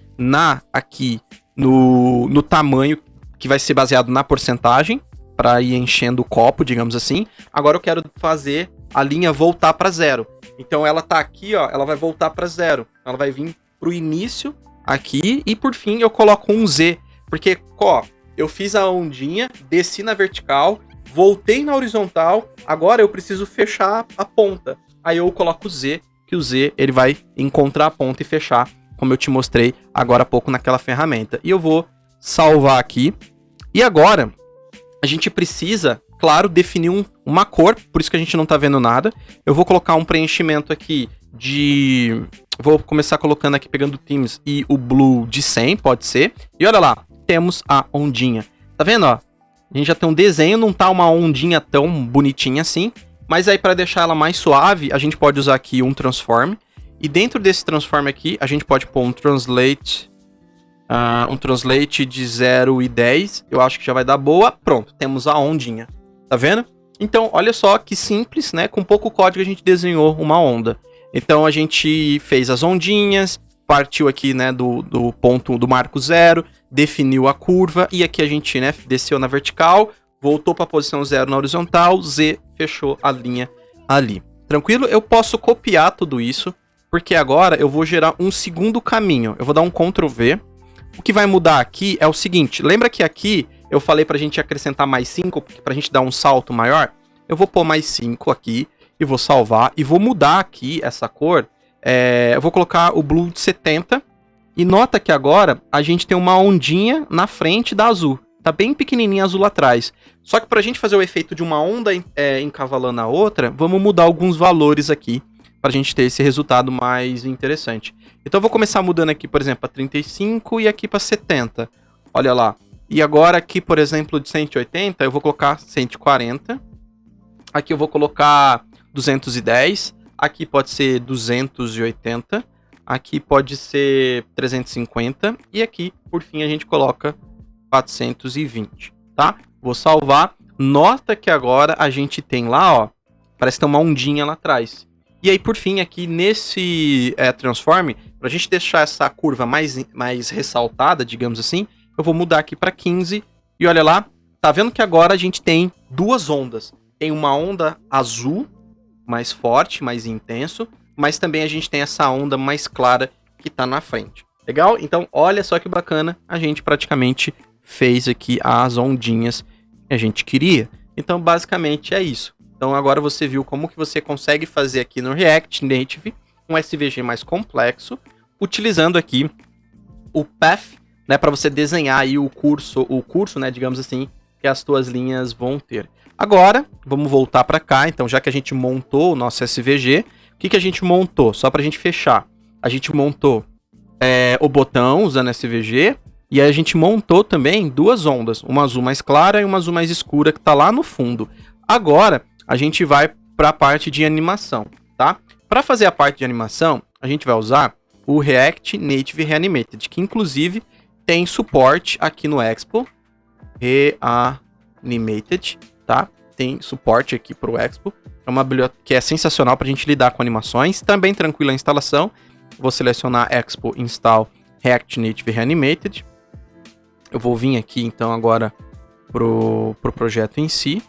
aqui no tamanho, que vai ser baseado na porcentagem, para ir enchendo o copo, digamos assim. Agora eu quero fazer a linha voltar para 0. Então ela tá aqui, ó, ela vai voltar para 0. Ela vai vir pro início aqui e por fim eu coloco um Z, porque, ó, eu fiz a ondinha, desci na vertical, voltei na horizontal, agora eu preciso fechar a ponta. Aí eu coloco o Z, que o Z ele vai encontrar a ponta e fechar, como eu te mostrei agora há pouco naquela ferramenta. E eu vou salvar aqui. E agora, a gente precisa, claro, definir uma cor, por isso que a gente não tá vendo nada. Eu vou colocar um preenchimento aqui de... Vou começar colocando aqui, pegando o Themes e o Blue de 100, pode ser. E olha lá, temos a ondinha. Tá vendo, ó? A gente já tem um desenho, não tá uma ondinha tão bonitinha assim. Mas aí, para deixar ela mais suave, a gente pode usar aqui um Transform. E dentro desse Transform aqui, a gente pode pôr um Translate de 0 e 10. Eu acho que já vai dar boa. Pronto, temos a ondinha. Tá vendo? Então, olha só que simples, né? Com pouco código a gente desenhou uma onda. Então, a gente fez as ondinhas, partiu aqui, né, do ponto do marco 0, definiu a curva. E aqui a gente, né, desceu na vertical, voltou para a posição 0 na horizontal, Z, fechou a linha ali. Tranquilo? Eu posso copiar tudo isso, porque agora eu vou gerar um segundo caminho. Eu vou dar um Ctrl V. O que vai mudar aqui é o seguinte, lembra que aqui eu falei pra gente acrescentar mais 5, pra gente dar um salto maior? Eu vou pôr mais 5 aqui, e vou salvar, e vou mudar aqui essa cor. Eu vou colocar o Blue de 70, e nota que agora a gente tem uma ondinha na frente da azul. Tá bem pequenininha azul lá atrás. Só que pra gente fazer o efeito de uma onda encavalando a outra, vamos mudar alguns valores aqui, pra gente ter esse resultado mais interessante. Então eu vou começar mudando aqui, por exemplo, para 35 e aqui para 70. Olha lá. E agora aqui, por exemplo, de 180, eu vou colocar 140. Aqui eu vou colocar 210. Aqui pode ser 280. Aqui pode ser 350. E aqui, por fim, a gente coloca 420, tá? Vou salvar. Nota que agora a gente tem lá, ó, parece ter uma ondinha lá atrás. E aí, por fim, aqui nesse Transform, pra gente deixar essa curva mais ressaltada, digamos assim, eu vou mudar aqui para 15. E olha lá, tá vendo que agora a gente tem duas ondas. Tem uma onda azul, mais forte, mais intenso, mas também a gente tem essa onda mais clara que tá na frente. Legal? Então, olha só que bacana, a gente praticamente fez aqui as ondinhas que a gente queria. Então, basicamente, é isso. Então, agora você viu como que você consegue fazer aqui no React Native um SVG mais complexo, utilizando aqui o path, né, para você desenhar aí o curso, né, digamos assim, que as tuas linhas vão ter. Agora, vamos voltar para cá. Então, já que a gente montou o nosso SVG, o que a gente montou? Só para a gente fechar. A gente montou o botão usando SVG, e aí a gente montou também duas ondas, uma azul mais clara e uma azul mais escura, que está lá no fundo. Agora, a gente vai para a parte de animação, tá? Para fazer a parte de animação, a gente vai usar o React Native Reanimated, que inclusive tem suporte aqui no Expo. Reanimated, tá? Tem suporte aqui para o Expo. É uma biblioteca que é sensacional para a gente lidar com animações. Também tranquila a instalação. Vou selecionar Expo Install React Native Reanimated. Eu vou vir aqui então agora pro projeto em si.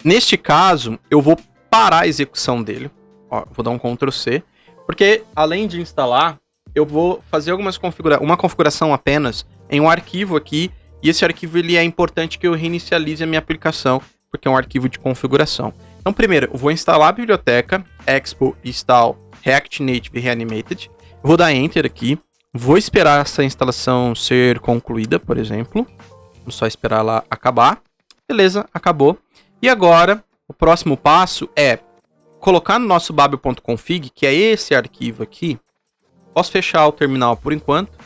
Neste caso, eu vou parar a execução dele. Ó, vou dar um Ctrl C. Porque além de instalar, eu vou fazer uma configuração apenas em um arquivo aqui. E esse arquivo ele é importante que eu reinicialize a minha aplicação, porque é um arquivo de configuração. Então, primeiro, eu vou instalar a biblioteca Expo Install React Native Reanimated. Eu vou dar Enter aqui. Vou esperar essa instalação ser concluída, por exemplo. Vamos só esperar ela acabar. Beleza, acabou. E agora, o próximo passo é colocar no nosso babel.config, que é esse arquivo aqui. Posso fechar o terminal por enquanto.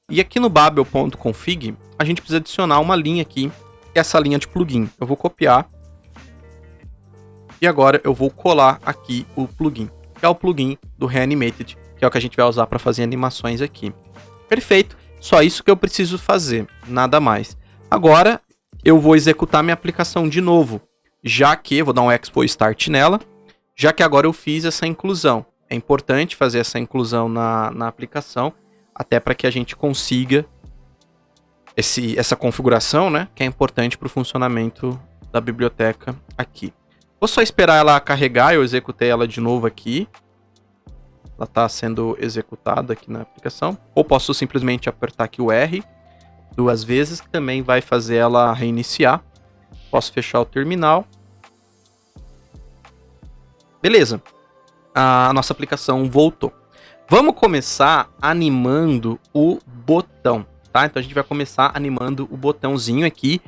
E aqui no babel.config, a gente precisa adicionar uma linha aqui, que é essa linha de plugin. Eu vou copiar. E agora eu vou colar aqui o plugin, que é o plugin do Reanimated, que é o que a gente vai usar para fazer animações aqui. Perfeito, só isso que eu preciso fazer, nada mais. Agora eu vou executar minha aplicação de novo, já que, vou dar um Expo Start nela, já que agora eu fiz essa inclusão. É importante fazer essa inclusão na aplicação, até para que a gente consiga essa configuração, né, que é importante para o funcionamento da biblioteca aqui. Vou só esperar ela carregar, eu executei ela de novo aqui. Ela está sendo executada aqui na aplicação. Ou posso simplesmente apertar aqui o R 2 vezes, que também vai fazer ela reiniciar. Posso fechar o terminal. Beleza. A nossa aplicação voltou. Vamos começar animando o botão, tá? Então a gente vai começar animando o botãozinho aqui.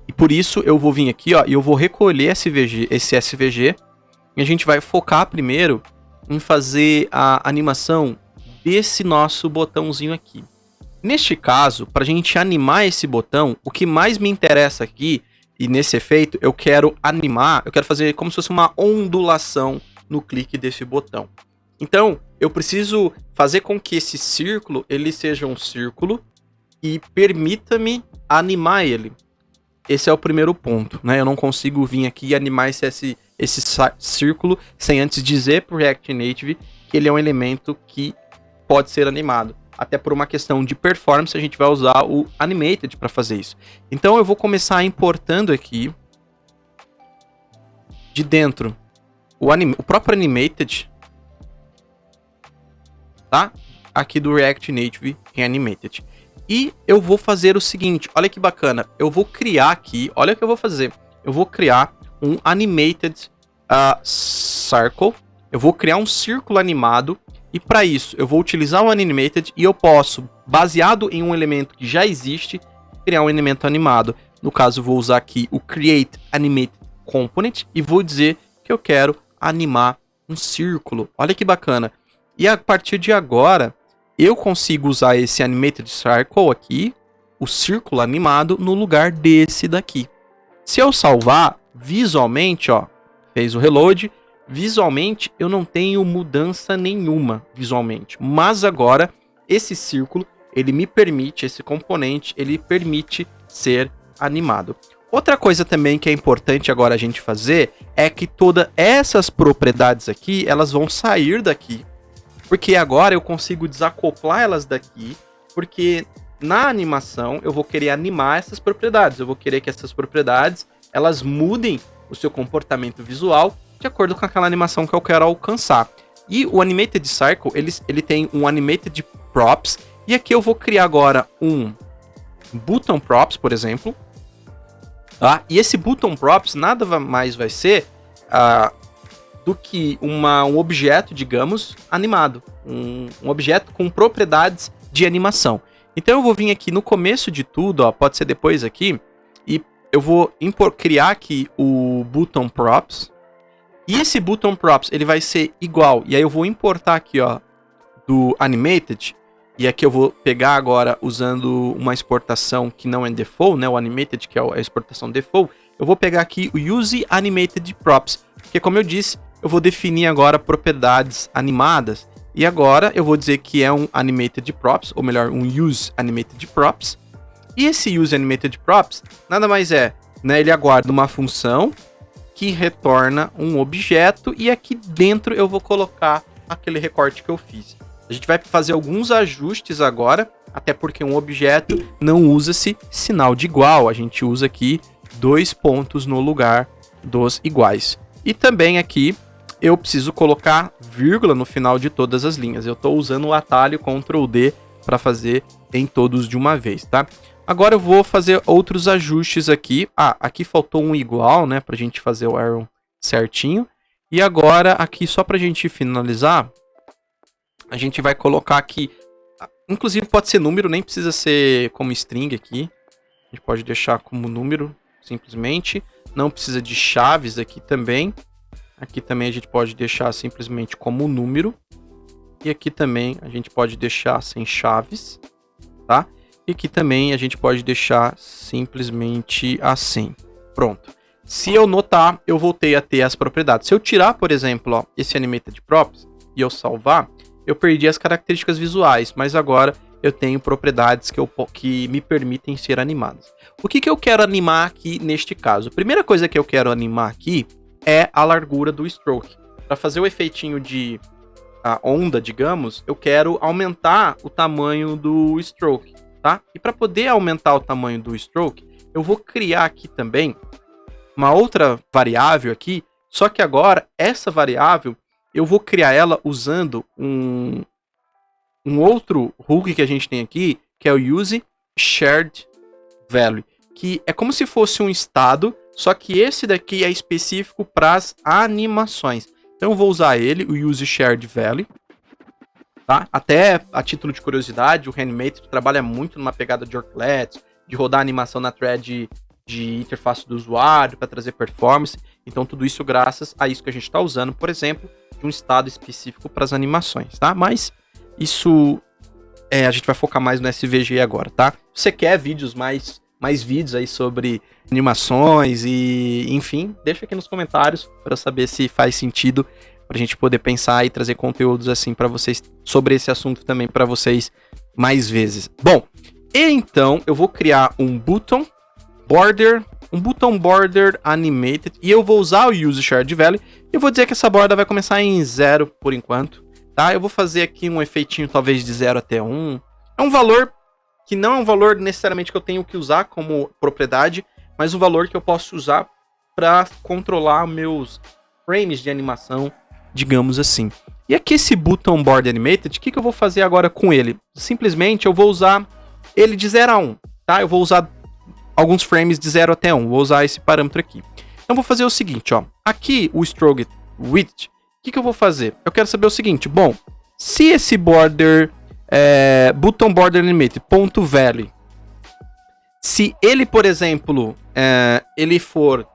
E por isso eu vou vir aqui, ó, e eu vou recolher esse SVG. E a gente vai focar primeiro em fazer a animação desse nosso botãozinho aqui. Neste caso, para a gente animar esse botão, o que mais me interessa aqui, e nesse efeito, eu quero fazer como se fosse uma ondulação no clique desse botão. Então, eu preciso fazer com que esse círculo, ele seja um círculo e permita-me animar ele. Esse é o primeiro ponto, né? Eu não consigo vir aqui e animar esse círculo sem antes dizer para o React Native que ele é um elemento que pode ser animado. Até por uma questão de performance, a gente vai usar o Animated para fazer isso. Então eu vou começar importando aqui de dentro o próprio Animated, tá? Aqui do React Native Animated. E eu vou fazer o seguinte, olha que bacana, eu vou criar aqui, olha o que eu vou fazer. Eu vou criar um Animated Circle, eu vou criar um círculo animado, e para isso eu vou utilizar o Animated e eu posso, baseado em um elemento que já existe, criar um elemento animado. No caso, eu vou usar aqui o Create Animated Component e vou dizer que eu quero animar um círculo. Olha que bacana. E a partir de agora, eu consigo usar esse Animated Circle aqui, o círculo animado, no lugar desse daqui. Se eu salvar, visualmente, ó, fez o reload, visualmente eu não tenho mudança nenhuma visualmente. Mas agora, esse círculo, ele me permite, esse componente, ele permite ser animado. Outra coisa também que é importante agora a gente fazer é que todas essas propriedades aqui, elas vão sair daqui. Porque agora eu consigo desacoplar elas daqui, porque na animação eu vou querer animar essas propriedades. Eu vou querer que essas propriedades, elas mudem o seu comportamento visual de acordo com aquela animação que eu quero alcançar. E o Animated Circle, ele tem um Animated Props, e aqui eu vou criar agora um Button Props, por exemplo. Tá? E esse button props nada mais vai ser do que um objeto, digamos, animado. Um objeto com propriedades de animação. Então eu vou vir aqui no começo de tudo, ó, pode ser depois aqui, e eu vou criar aqui o button props. E esse button props, ele vai ser igual. E aí eu vou importar aqui, ó, do animated. E aqui eu vou pegar agora usando uma exportação que não é default, né? O animated, que é a exportação default. Eu vou pegar aqui o use animated props. Porque como eu disse, eu vou definir agora propriedades animadas. E agora eu vou dizer que é um animated props, ou melhor, um use animated props. E esse use animated props nada mais é, né? Ele aguarda uma função que retorna um objeto e aqui dentro eu vou colocar aquele recorte que eu fiz. A gente vai fazer alguns ajustes agora, até porque um objeto não usa-se sinal de igual. A gente usa aqui 2 pontos no lugar dos iguais. E também aqui eu preciso colocar vírgula no final de todas as linhas. Eu estou usando o atalho Ctrl D para fazer em todos de uma vez, tá? Agora eu vou fazer outros ajustes aqui. Aqui faltou um igual, né? Para a gente fazer o arrow certinho. E agora aqui, só para a gente finalizar, a gente vai colocar aqui, inclusive pode ser número, nem precisa ser como string aqui. A gente pode deixar como número, simplesmente. Não precisa de chaves aqui também. Aqui também a gente pode deixar simplesmente como número. E aqui também a gente pode deixar sem chaves, tá? E aqui também a gente pode deixar simplesmente assim. Pronto. Se eu notar, eu voltei a ter as propriedades. Se eu tirar, por exemplo, ó, esse animated props e eu salvar, eu perdi as características visuais, mas agora eu tenho propriedades que me permitem ser animadas. O que eu quero animar aqui neste caso? A primeira coisa que eu quero animar aqui é a largura do stroke. Para fazer o efeitinho de onda, digamos, eu quero aumentar o tamanho do stroke, tá? E para poder aumentar o tamanho do stroke, eu vou criar aqui também uma outra variável aqui, só que agora essa variável eu vou criar ela usando um outro hook que a gente tem aqui, que é o use shared value, que é como se fosse um estado, só que esse daqui é específico para as animações. Então eu vou usar ele, o use shared value, tá? Até a título de curiosidade, o Reanimator trabalha muito numa pegada de worklets, de rodar animação na thread de interface do usuário para trazer performance. Então tudo isso graças a isso que a gente está usando, por exemplo, de um estado específico para as animações, tá? Mas isso a gente vai focar mais no SVG agora, tá? Se você quer vídeos mais vídeos aí sobre animações e enfim, deixa aqui nos comentários para saber se faz sentido para a gente poder pensar e trazer conteúdos assim para vocês sobre esse assunto também para vocês mais vezes. Bom, então eu vou criar um button border animated e eu vou usar o use shared value e eu vou dizer que essa borda vai começar em 0 por enquanto, tá? Eu vou fazer aqui um efeitinho talvez de 0 até 1. É um valor que não é um valor necessariamente que eu tenho que usar como propriedade, mas um valor que eu posso usar para controlar meus frames de animação, digamos assim. E aqui esse button border animated, o que eu vou fazer agora com ele? Simplesmente eu vou usar ele de 0 a 1, tá? Eu vou usar alguns frames de 0 até 1, vou usar esse parâmetro aqui. Então vou fazer o seguinte, ó. Aqui o stroke width, o que eu vou fazer? Eu quero saber o seguinte, bom, se esse button border animated ponto value, se ele, por exemplo, ele for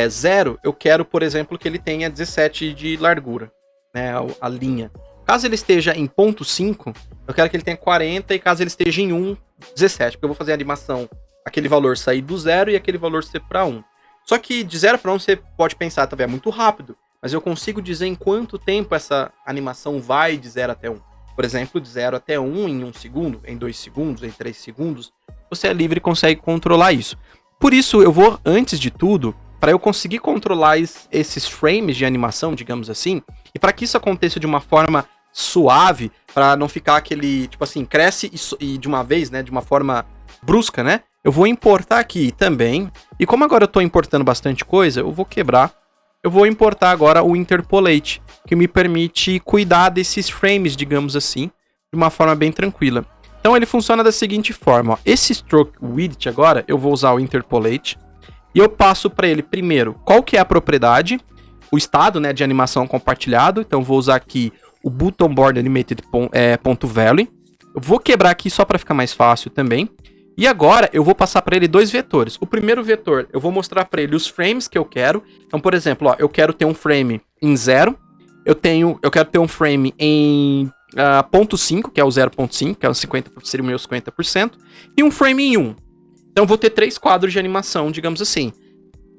0, eu quero, por exemplo, que ele tenha 17 de largura, né, a linha. Caso ele esteja em 0.5, eu quero que ele tenha 40, e caso ele esteja em 1, 17, porque eu vou fazer a animação, aquele valor sair do 0 e aquele valor ser para 1. Só que de 0 para 1 você pode pensar, também é muito rápido, mas eu consigo dizer em quanto tempo essa animação vai de 0 até 1. Por exemplo, de 0 até 1 em 1 segundo, em 2 segundos, em 3 segundos. Você é livre e consegue controlar isso. Por isso, eu vou, antes de tudo, para eu conseguir controlar esses frames de animação, digamos assim, e para que isso aconteça de uma forma suave, para não ficar aquele, tipo assim, cresce e de uma vez, né, de uma forma brusca, né? Eu vou importar aqui também, e como agora eu estou importando bastante coisa, eu vou quebrar. Eu vou importar agora o Interpolate, que me permite cuidar desses frames, digamos assim, de uma forma bem tranquila. Então ele funciona da seguinte forma, ó. Esse Stroke Width agora, eu vou usar o Interpolate, e eu passo para ele primeiro qual que é a propriedade, o estado, né, de animação compartilhado. Então eu vou usar aqui o Button Board Animated .value. Eu vou quebrar aqui só para ficar mais fácil também. E agora eu vou passar para ele dois vetores. O primeiro vetor, eu vou mostrar para ele os frames que eu quero. Então, por exemplo, ó, eu quero ter um frame em 0. Eu quero ter um frame em 0.5, que é o 0.5, que é o 50%, seria o meu 50%. E um frame em 1. Então eu vou ter 3 quadros de animação, digamos assim.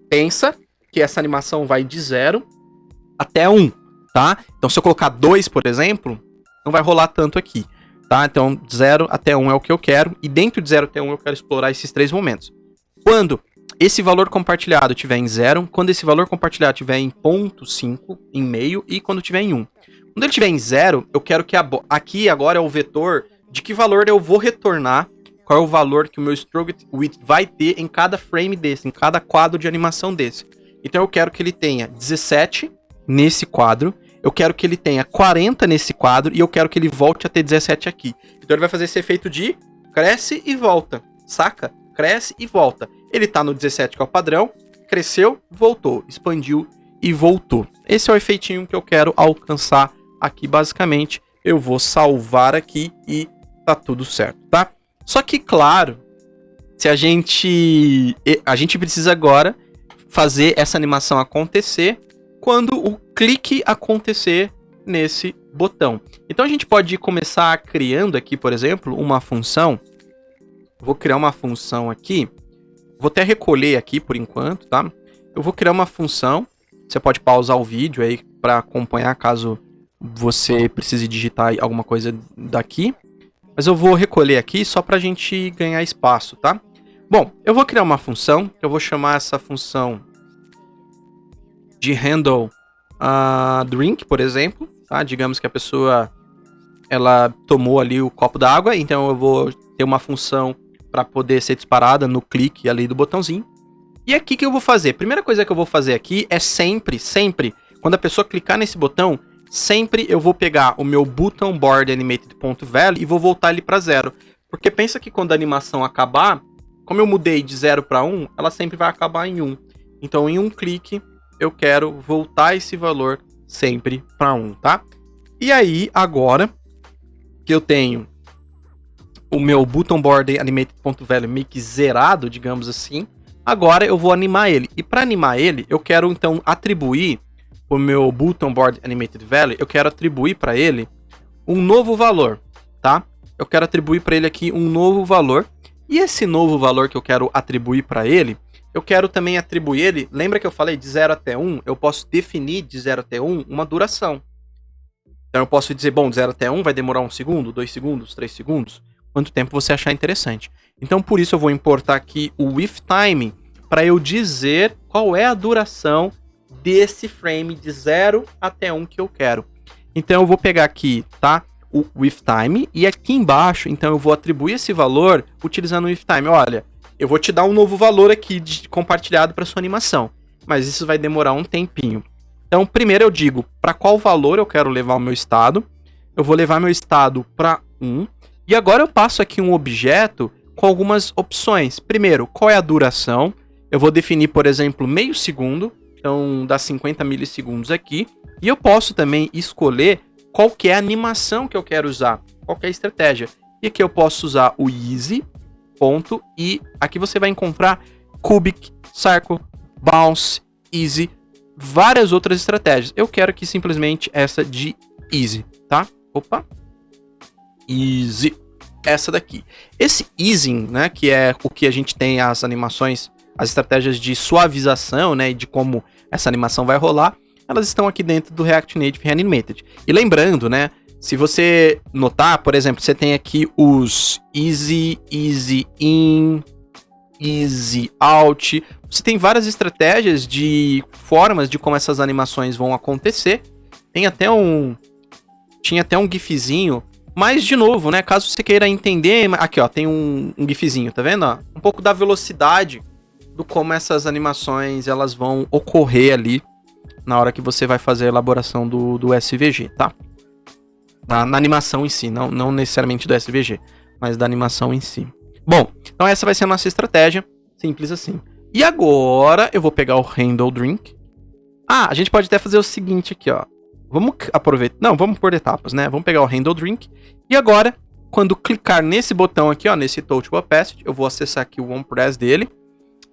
Pensa que essa animação vai de 0 até 1, tá? Então se eu colocar 2, por exemplo, não vai rolar tanto aqui, tá? Então 0 até 1 é o que eu quero, e dentro de 0 até 1 eu quero explorar esses 3 momentos. Quando esse valor compartilhado estiver em 0, quando esse valor compartilhado estiver em 0.5, em meio, e quando estiver em 1. Quando ele estiver em 0, eu quero que aqui agora é o vetor de que valor eu vou retornar, qual é o valor que o meu Stroke Width vai ter em cada frame desse, em cada quadro de animação desse. Então eu quero que ele tenha 17 nesse quadro, eu quero que ele tenha 40 nesse quadro, e eu quero que ele volte a ter 17 aqui. Então ele vai fazer esse efeito de cresce e volta, saca? Cresce e volta. Ele tá no 17, que é o padrão, cresceu, voltou, expandiu e voltou. Esse é o efeitinho que eu quero alcançar aqui, basicamente. Eu vou salvar aqui e tá tudo certo, tá? Só que, claro, se a gente precisa agora fazer essa animação acontecer quando o clique acontecer nesse botão. Então a gente pode começar criando aqui, por exemplo, uma função. Vou criar uma função aqui. Vou até recolher aqui por enquanto, tá? Eu vou criar uma função. Você pode pausar o vídeo aí para acompanhar caso você precise digitar alguma coisa daqui. Mas eu vou recolher aqui só para a gente ganhar espaço, tá? Bom, eu vou criar uma função. Eu vou chamar essa função de handle drink, por exemplo. Tá? Digamos que a pessoa ela tomou ali o copo d'água. Então eu vou ter uma função para poder ser disparada no clique ali do botãozinho. E aqui que eu vou fazer? Primeira coisa que eu vou fazer aqui é sempre, quando a pessoa clicar nesse botão, sempre eu vou pegar o meu Button Board Animated .value e vou voltar ele para 0. Porque pensa que quando a animação acabar, como eu mudei de 0 para 1, ela sempre vai acabar em 1. Então em um clique eu quero voltar esse valor sempre para 1, tá? E aí agora que eu tenho o meu Button Board Animated .value meio que zerado, digamos assim, agora eu vou animar ele. E para animar ele, eu quero então atribuir o meu Button Board Animated Value, eu quero atribuir para ele um novo valor, tá? Eu quero atribuir para ele aqui um novo valor. E esse novo valor que eu quero atribuir para ele, eu quero também atribuir ele, lembra que eu falei de 0 até 1? Eu posso definir de 0 até 1 uma duração. Então eu posso dizer, bom, de 0 até 1 vai demorar 1 segundo, 2 segundos, 3 segundos, quanto tempo você achar interessante. Então por isso eu vou importar aqui o WithTime para eu dizer qual é a duração desse frame de 0 até 1 que eu quero. Então eu vou pegar aqui, tá, o WithTime, e aqui embaixo, então eu vou atribuir esse valor utilizando o WithTime. Olha, eu vou te dar um novo valor aqui compartilhado para sua animação, mas isso vai demorar um tempinho. Então primeiro eu digo para qual valor eu quero levar o meu estado. Eu vou levar meu estado para 1, e agora eu passo aqui um objeto com algumas opções. Primeiro, qual é a duração? Eu vou definir, por exemplo, meio segundo. Então dá 50 milissegundos aqui. E eu posso também escolher qual que é a animação que eu quero usar. Qual que é a estratégia. E aqui eu posso usar o Easy. Ponto, e aqui você vai encontrar Cubic, Circle, Bounce, Easy. Várias outras estratégias. Eu quero aqui simplesmente essa de Easy, tá? Opa. Easy. Essa daqui. Esse Easing, né, que é o que a gente tem as animações, as estratégias de suavização, né, e de como essa animação vai rolar, elas estão aqui dentro do React Native Reanimated. E lembrando, né, se você notar, por exemplo, você tem aqui os Easy, Easy In, Easy Out. Você tem várias estratégias de formas de como essas animações vão acontecer. Tinha até um gifzinho. Mas, de novo, né, caso você queira entender... Aqui, ó, tem um gifzinho, tá vendo? Ó? Um pouco da velocidade do como essas animações elas vão ocorrer ali na hora que você vai fazer a elaboração do SVG, tá? Na animação em si, não necessariamente do SVG, mas da animação em si. Bom, então essa vai ser a nossa estratégia, simples assim. E agora eu vou pegar o Handle Drink. Ah, a gente pode até fazer o seguinte aqui, ó. Vamos aproveitar... Não, vamos por etapas, né? Vamos pegar o Handle Drink. E agora, quando clicar nesse botão aqui, ó, nesse Touchable Opacity, eu vou acessar aqui o OnPress dele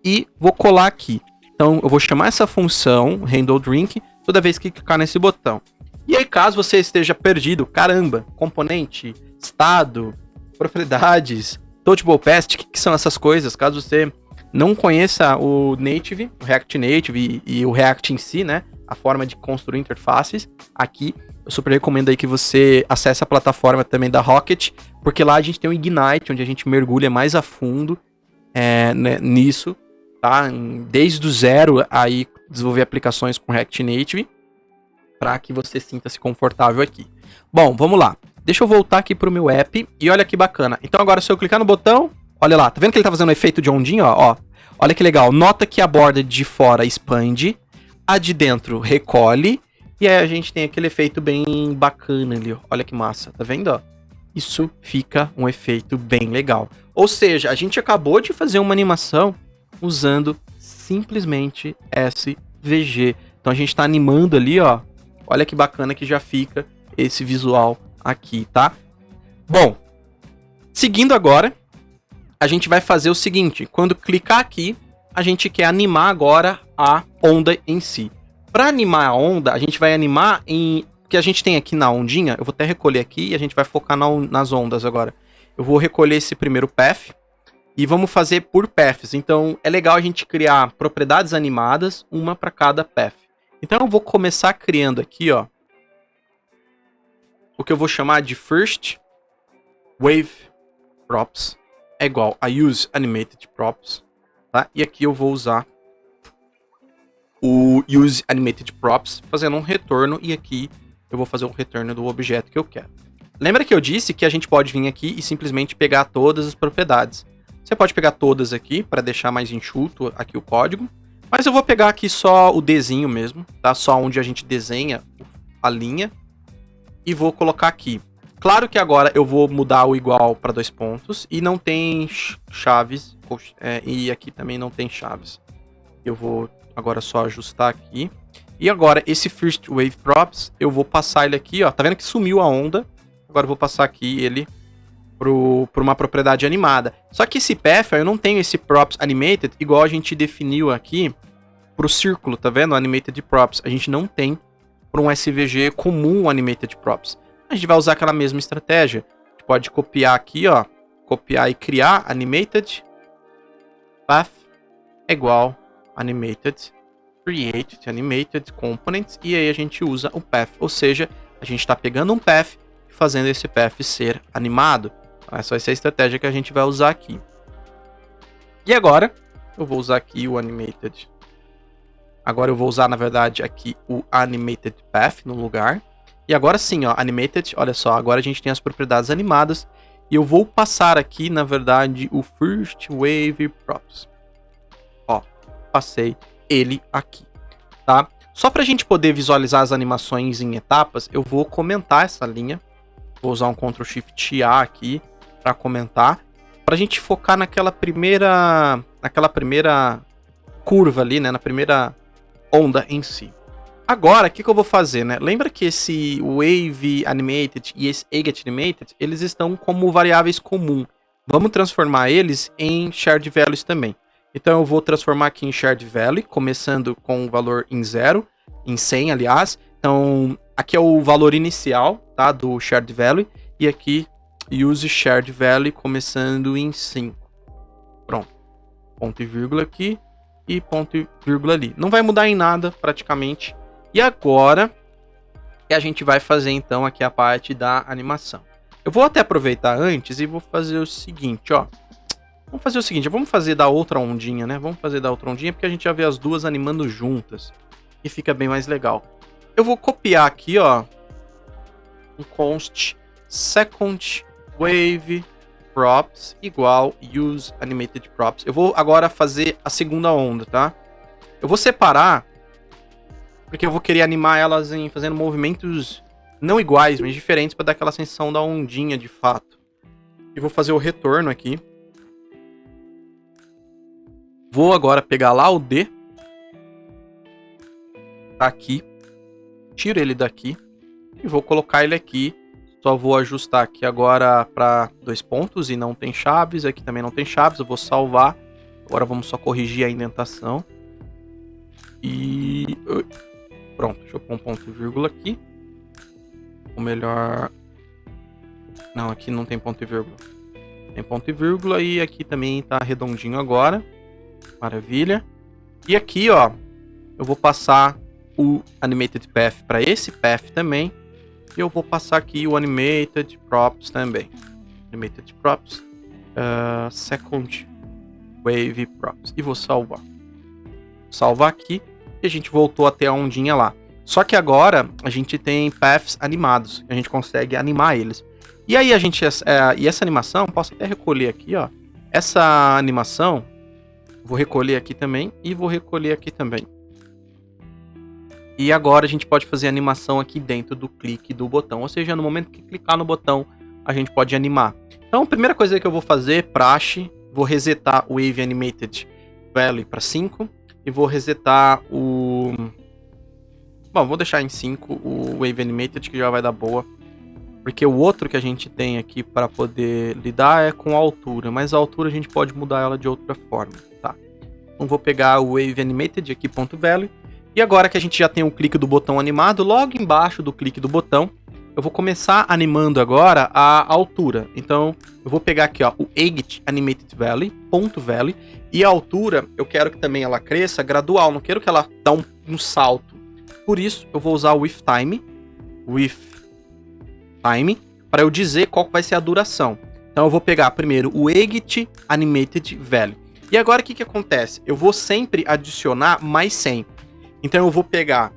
e vou colar aqui. Então, eu vou chamar essa função, Handle Drink, toda vez que clicar nesse botão. E aí, caso você esteja perdido, caramba, componente, estado, propriedades, Touchable Opacity, o que são essas coisas? Caso você não conheça o Native, o React Native e o React em si, né? A forma de construir interfaces, aqui eu super recomendo aí que você acesse a plataforma também da Rocket, porque lá a gente tem o Ignite, onde a gente mergulha mais a fundo né, nisso, tá? Desde o zero aí desenvolver aplicações com React Native, para que você sinta-se confortável aqui. Bom, vamos lá. Deixa eu voltar aqui pro meu app e olha que bacana. Então agora se eu clicar no botão, olha lá, tá vendo que ele tá fazendo um efeito de ondinha, ó? Olha que legal. Nota que a borda de fora expande, a de dentro recolhe, e aí a gente tem aquele efeito bem bacana ali, ó. Olha que massa, tá vendo, ó? Isso fica um efeito bem legal. Ou seja, a gente acabou de fazer uma animação usando simplesmente SVG. Então a gente tá animando ali, ó. Olha que bacana que já fica esse visual aqui, tá? Bom, seguindo agora, a gente vai fazer o seguinte. Quando clicar aqui, a gente quer animar agora a onda em si. Para animar a onda, a gente vai animar em... O que a gente tem aqui na ondinha, eu vou até recolher aqui e a gente vai focar nas ondas agora. Eu vou recolher esse primeiro path e vamos fazer por paths. Então, é legal a gente criar propriedades animadas, uma para cada path. Então, eu vou começar criando aqui, ó, o que eu vou chamar de First Wave Props é igual a Use Animated Props, tá? E aqui eu vou usar o Use Animated Props fazendo um retorno e aqui eu vou fazer o retorno do objeto que eu quero. Lembra que eu disse que a gente pode vir aqui e simplesmente pegar todas as propriedades. Você pode pegar todas aqui para deixar mais enxuto aqui o código, mas eu vou pegar aqui só o Dzinho mesmo, tá? Só onde a gente desenha a linha e vou colocar aqui. Claro que agora eu vou mudar o igual para 2 pontos e não tem chaves, e aqui também não tem chaves. Eu vou agora só ajustar aqui. E agora esse First Wave Props, eu vou passar ele aqui, ó. Tá vendo que sumiu a onda? Agora eu vou passar aqui ele para uma propriedade animada. Só que esse path, eu não tenho esse Props Animated igual a gente definiu aqui para o círculo, tá vendo? Animated Props. A gente não tem para um SVG comum Animated Props. A gente vai usar aquela mesma estratégia. A gente pode copiar aqui, ó. Copiar e criar Animated Path igual Animated Create Animated Components. E aí a gente usa o Path. Ou seja, a gente está pegando um Path e fazendo esse Path ser animado. Então essa vai ser a estratégia que a gente vai usar aqui. E agora, eu vou usar aqui o Animated. Agora eu vou usar, na verdade, aqui o Animated Path no lugar. E agora sim, ó, Animated, olha só, agora a gente tem as propriedades animadas. E eu vou passar aqui, na verdade, o First Wave Props. Ó, passei ele aqui, tá? Só pra gente poder visualizar as animações em etapas, eu vou comentar essa linha. Vou usar um Ctrl Shift A aqui para comentar, pra gente focar naquela primeira curva ali, né, na primeira onda em si. Agora, o que eu vou fazer, né? Lembra que esse Wave Animated e esse Agent Animated, eles estão como variáveis comum. Vamos transformar eles em Shared Values também. Então eu vou transformar aqui em Shared Value, começando com o valor em 0, em 100, aliás. Então, aqui é o valor inicial, tá, do Shared Value, e aqui Use Shared Value começando em 5. Pronto. Ponto e vírgula aqui e ponto e vírgula ali. Não vai mudar em nada, praticamente. E agora, a gente vai fazer então aqui a parte da animação. Eu vou até aproveitar antes e vou fazer o seguinte, ó. Vamos fazer o seguinte, vamos fazer da outra ondinha, né? Vamos fazer da outra ondinha porque a gente já vê as duas animando juntas. E fica bem mais legal. Eu vou copiar aqui, ó, um const second wave props igual use animated props. Eu vou agora fazer a segunda onda, tá? Eu vou separar porque eu vou querer animar elas em fazendo movimentos não iguais, mas diferentes para dar aquela sensação da ondinha de fato. e vou fazer o retorno aqui. Vou agora pegar lá o D. Tá aqui. Tiro ele daqui. E vou colocar ele aqui. Só vou ajustar aqui agora para 2 pontos e não tem chaves. Aqui também não tem chaves. Eu vou salvar. Agora vamos só corrigir a indentação. E... pronto, deixa eu pôr um ponto e vírgula aqui. Ou melhor... não, aqui não tem ponto e vírgula. Tem ponto e vírgula e aqui também tá redondinho agora. Maravilha. E aqui, ó, eu vou passar o Animated Path para esse Path também. E eu vou passar aqui o Animated Props também. Animated Props. Second Wave Props. E vou salvar. Salvar aqui. E a gente voltou até a ondinha lá. Só que agora a gente tem paths animados. A gente consegue animar eles. E aí a gente... e essa animação, posso até recolher aqui, ó. Essa animação, vou recolher aqui também. E vou recolher aqui também. E agora a gente pode fazer a animação aqui dentro do clique do botão. Ou seja, no momento que clicar no botão, a gente pode animar. Então a primeira coisa que eu vou fazer, praxe, vou resetar o Wave Animated Value para 5. E vou resetar o... bom, vou deixar em 5 o Wave Animated, que já vai dar boa. Porque o outro que a gente tem aqui para poder lidar é com a altura. Mas a altura a gente pode mudar ela de outra forma, tá? Então vou pegar o Wave Animated aqui, ponto .value. E agora que a gente já tem o clique do botão animado, logo embaixo do clique do botão, eu vou começar animando agora a altura. Então eu vou pegar aqui, ó, o Exit Animated Value, ponto .value. E a altura, eu quero que também ela cresça gradual, não quero que ela dê um salto. Por isso, eu vou usar o with time, para eu dizer qual vai ser a duração. Então eu vou pegar primeiro o Exit Animated Value. E agora o que acontece? Eu vou sempre adicionar mais 100. Então eu vou pegar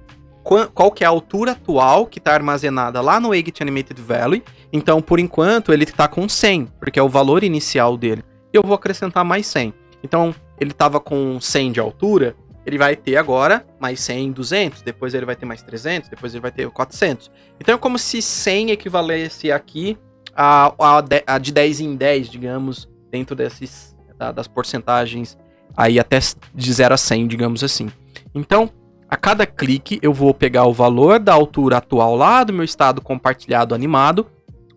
qual que é a altura atual que está armazenada lá no Exit Animated Value. Então, por enquanto, ele está com 100, porque é o valor inicial dele. E eu vou acrescentar mais 100. Então, ele estava com 100 de altura, ele vai ter agora mais 100, 200, depois ele vai ter mais 300, depois ele vai ter 400. Então, é como se 100 equivalesse aqui a de 10 em 10, digamos, dentro das porcentagens aí até de 0 a 100, digamos assim. Então, a cada clique, eu vou pegar o valor da altura atual lá do meu estado compartilhado animado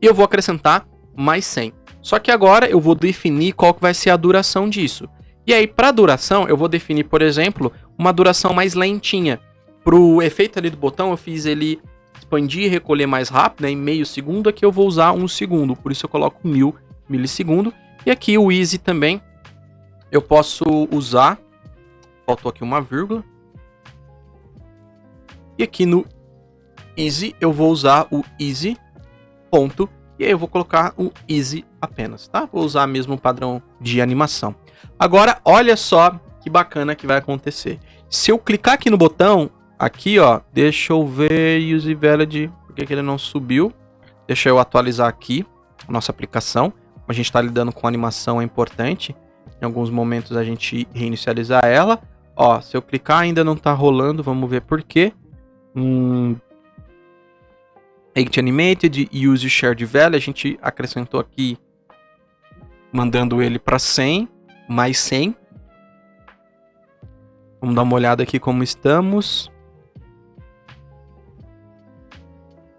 e eu vou acrescentar mais 100. Só que agora eu vou definir qual que vai ser a duração disso. E aí, para a duração, eu vou definir, por exemplo, uma duração mais lentinha. Para o efeito ali do botão, eu fiz ele expandir e recolher mais rápido, né, em meio segundo. Aqui eu vou usar 1 segundo, por isso eu coloco 1000 milissegundos. E aqui o Easy também, eu posso usar... faltou aqui uma vírgula. E aqui no Easy, eu vou usar o Easy, ponto. E aí eu vou colocar o Easy apenas, tá? Vou usar mesmo o padrão de animação. Agora, olha só que bacana que vai acontecer. Se eu clicar aqui no botão, aqui, ó, deixa eu ver Use Valid, por que ele não subiu? Deixa eu atualizar aqui a nossa aplicação. Como a gente está lidando com animação, é importante. Em alguns momentos a gente reinicializar ela. Ó, se eu clicar ainda não está rolando, vamos ver por quê. Exit Animated, Use Shared Value, a gente acrescentou aqui, mandando ele para 100, mais 100. Vamos dar uma olhada aqui como estamos.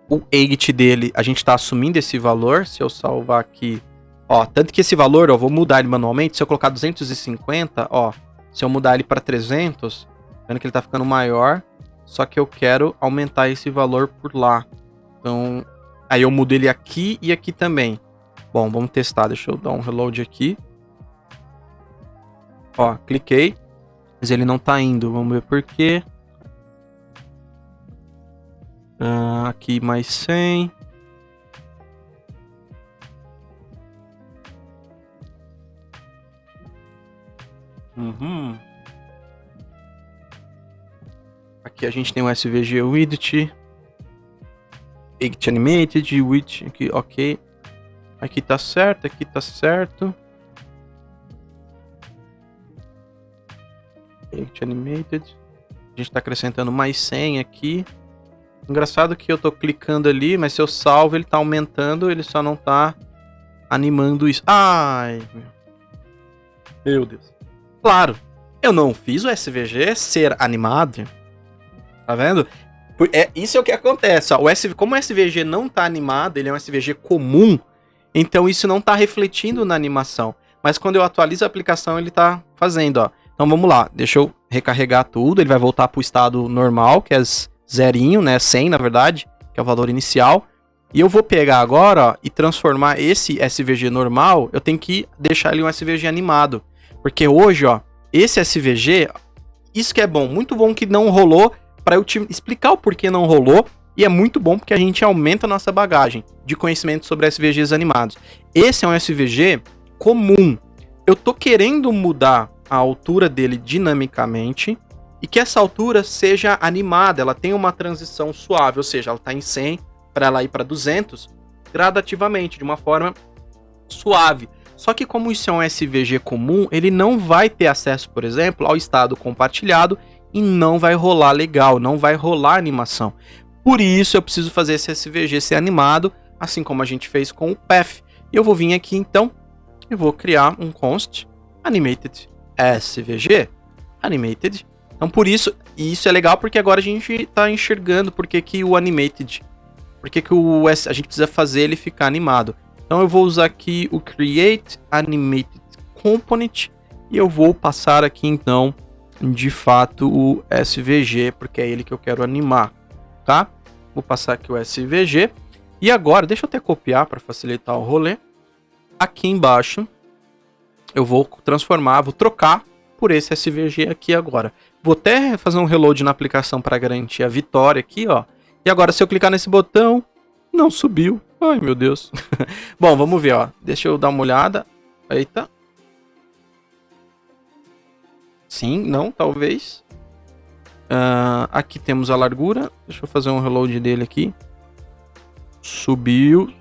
O Exit dele, a gente está assumindo esse valor, se eu salvar aqui, ó, tanto que esse valor, ó, vou mudar ele manualmente, se eu colocar 250, ó, se eu mudar ele para 300, vendo que ele está ficando maior, só que eu quero aumentar esse valor por lá. Então, aí eu mudo ele aqui e aqui também. Bom, vamos testar. Deixa eu dar um reload aqui. Ó, cliquei. Mas ele não tá indo. Vamos ver por quê. Aqui mais 100. Aqui a gente tem o SVG Widget. Exit Animated, Widget, aqui, ok. Aqui tá certo, aqui tá certo. Exit Animated. A gente tá acrescentando mais 100 aqui. Engraçado que eu tô clicando ali, mas se eu salvo ele tá aumentando, ele só não tá animando isso. Ai, meu Deus. Claro, eu não fiz o SVG ser animado. Tá vendo? Isso é o que acontece. Ó. Como o SVG não tá animado, ele é um SVG comum, então isso não tá refletindo na animação. Mas quando eu atualizo a aplicação, ele tá fazendo, ó. Então vamos lá, deixa eu recarregar tudo, ele vai voltar pro estado normal, que é zerinho, né, 100 na verdade, que é o valor inicial. E eu vou pegar agora, ó, e transformar esse SVG normal, eu tenho que deixar ele um SVG animado. Porque hoje, ó, esse SVG, isso que é bom, muito bom que não rolou, para eu te explicar o porquê não rolou, e é muito bom porque a gente aumenta a nossa bagagem de conhecimento sobre SVGs animados. Esse é um SVG comum. Eu tô querendo mudar a altura dele dinamicamente e que essa altura seja animada, ela tenha uma transição suave, ou seja, ela tá em 100 para ela ir para 200 gradativamente, de uma forma suave. Só que como isso é um SVG comum, ele não vai ter acesso, por exemplo, ao estado compartilhado e não vai rolar legal, não vai rolar animação. Por isso eu preciso fazer esse SVG ser animado, assim como a gente fez com o path. E eu vou vir aqui então, eu vou criar um const animated SVG animated. Então por isso, e isso é legal porque agora a gente está enxergando porque que o animated, porque que a gente precisa fazer ele ficar animado. Então eu vou usar aqui o create animated component e eu vou passar aqui então de fato o SVG, porque é ele que eu quero animar, tá? Vou passar aqui o SVG. E agora, deixa eu até copiar para facilitar o rolê. Aqui embaixo eu vou transformar, vou trocar por esse SVG aqui agora. Vou até fazer um reload na aplicação para garantir a vitória aqui, ó. E agora se eu clicar nesse botão, não subiu. Ai, meu Deus. Bom, vamos ver, ó. Deixa eu dar uma olhada. Eita. Sim, não, talvez. Aqui temos a largura. Deixa eu fazer um reload dele aqui. Subiu.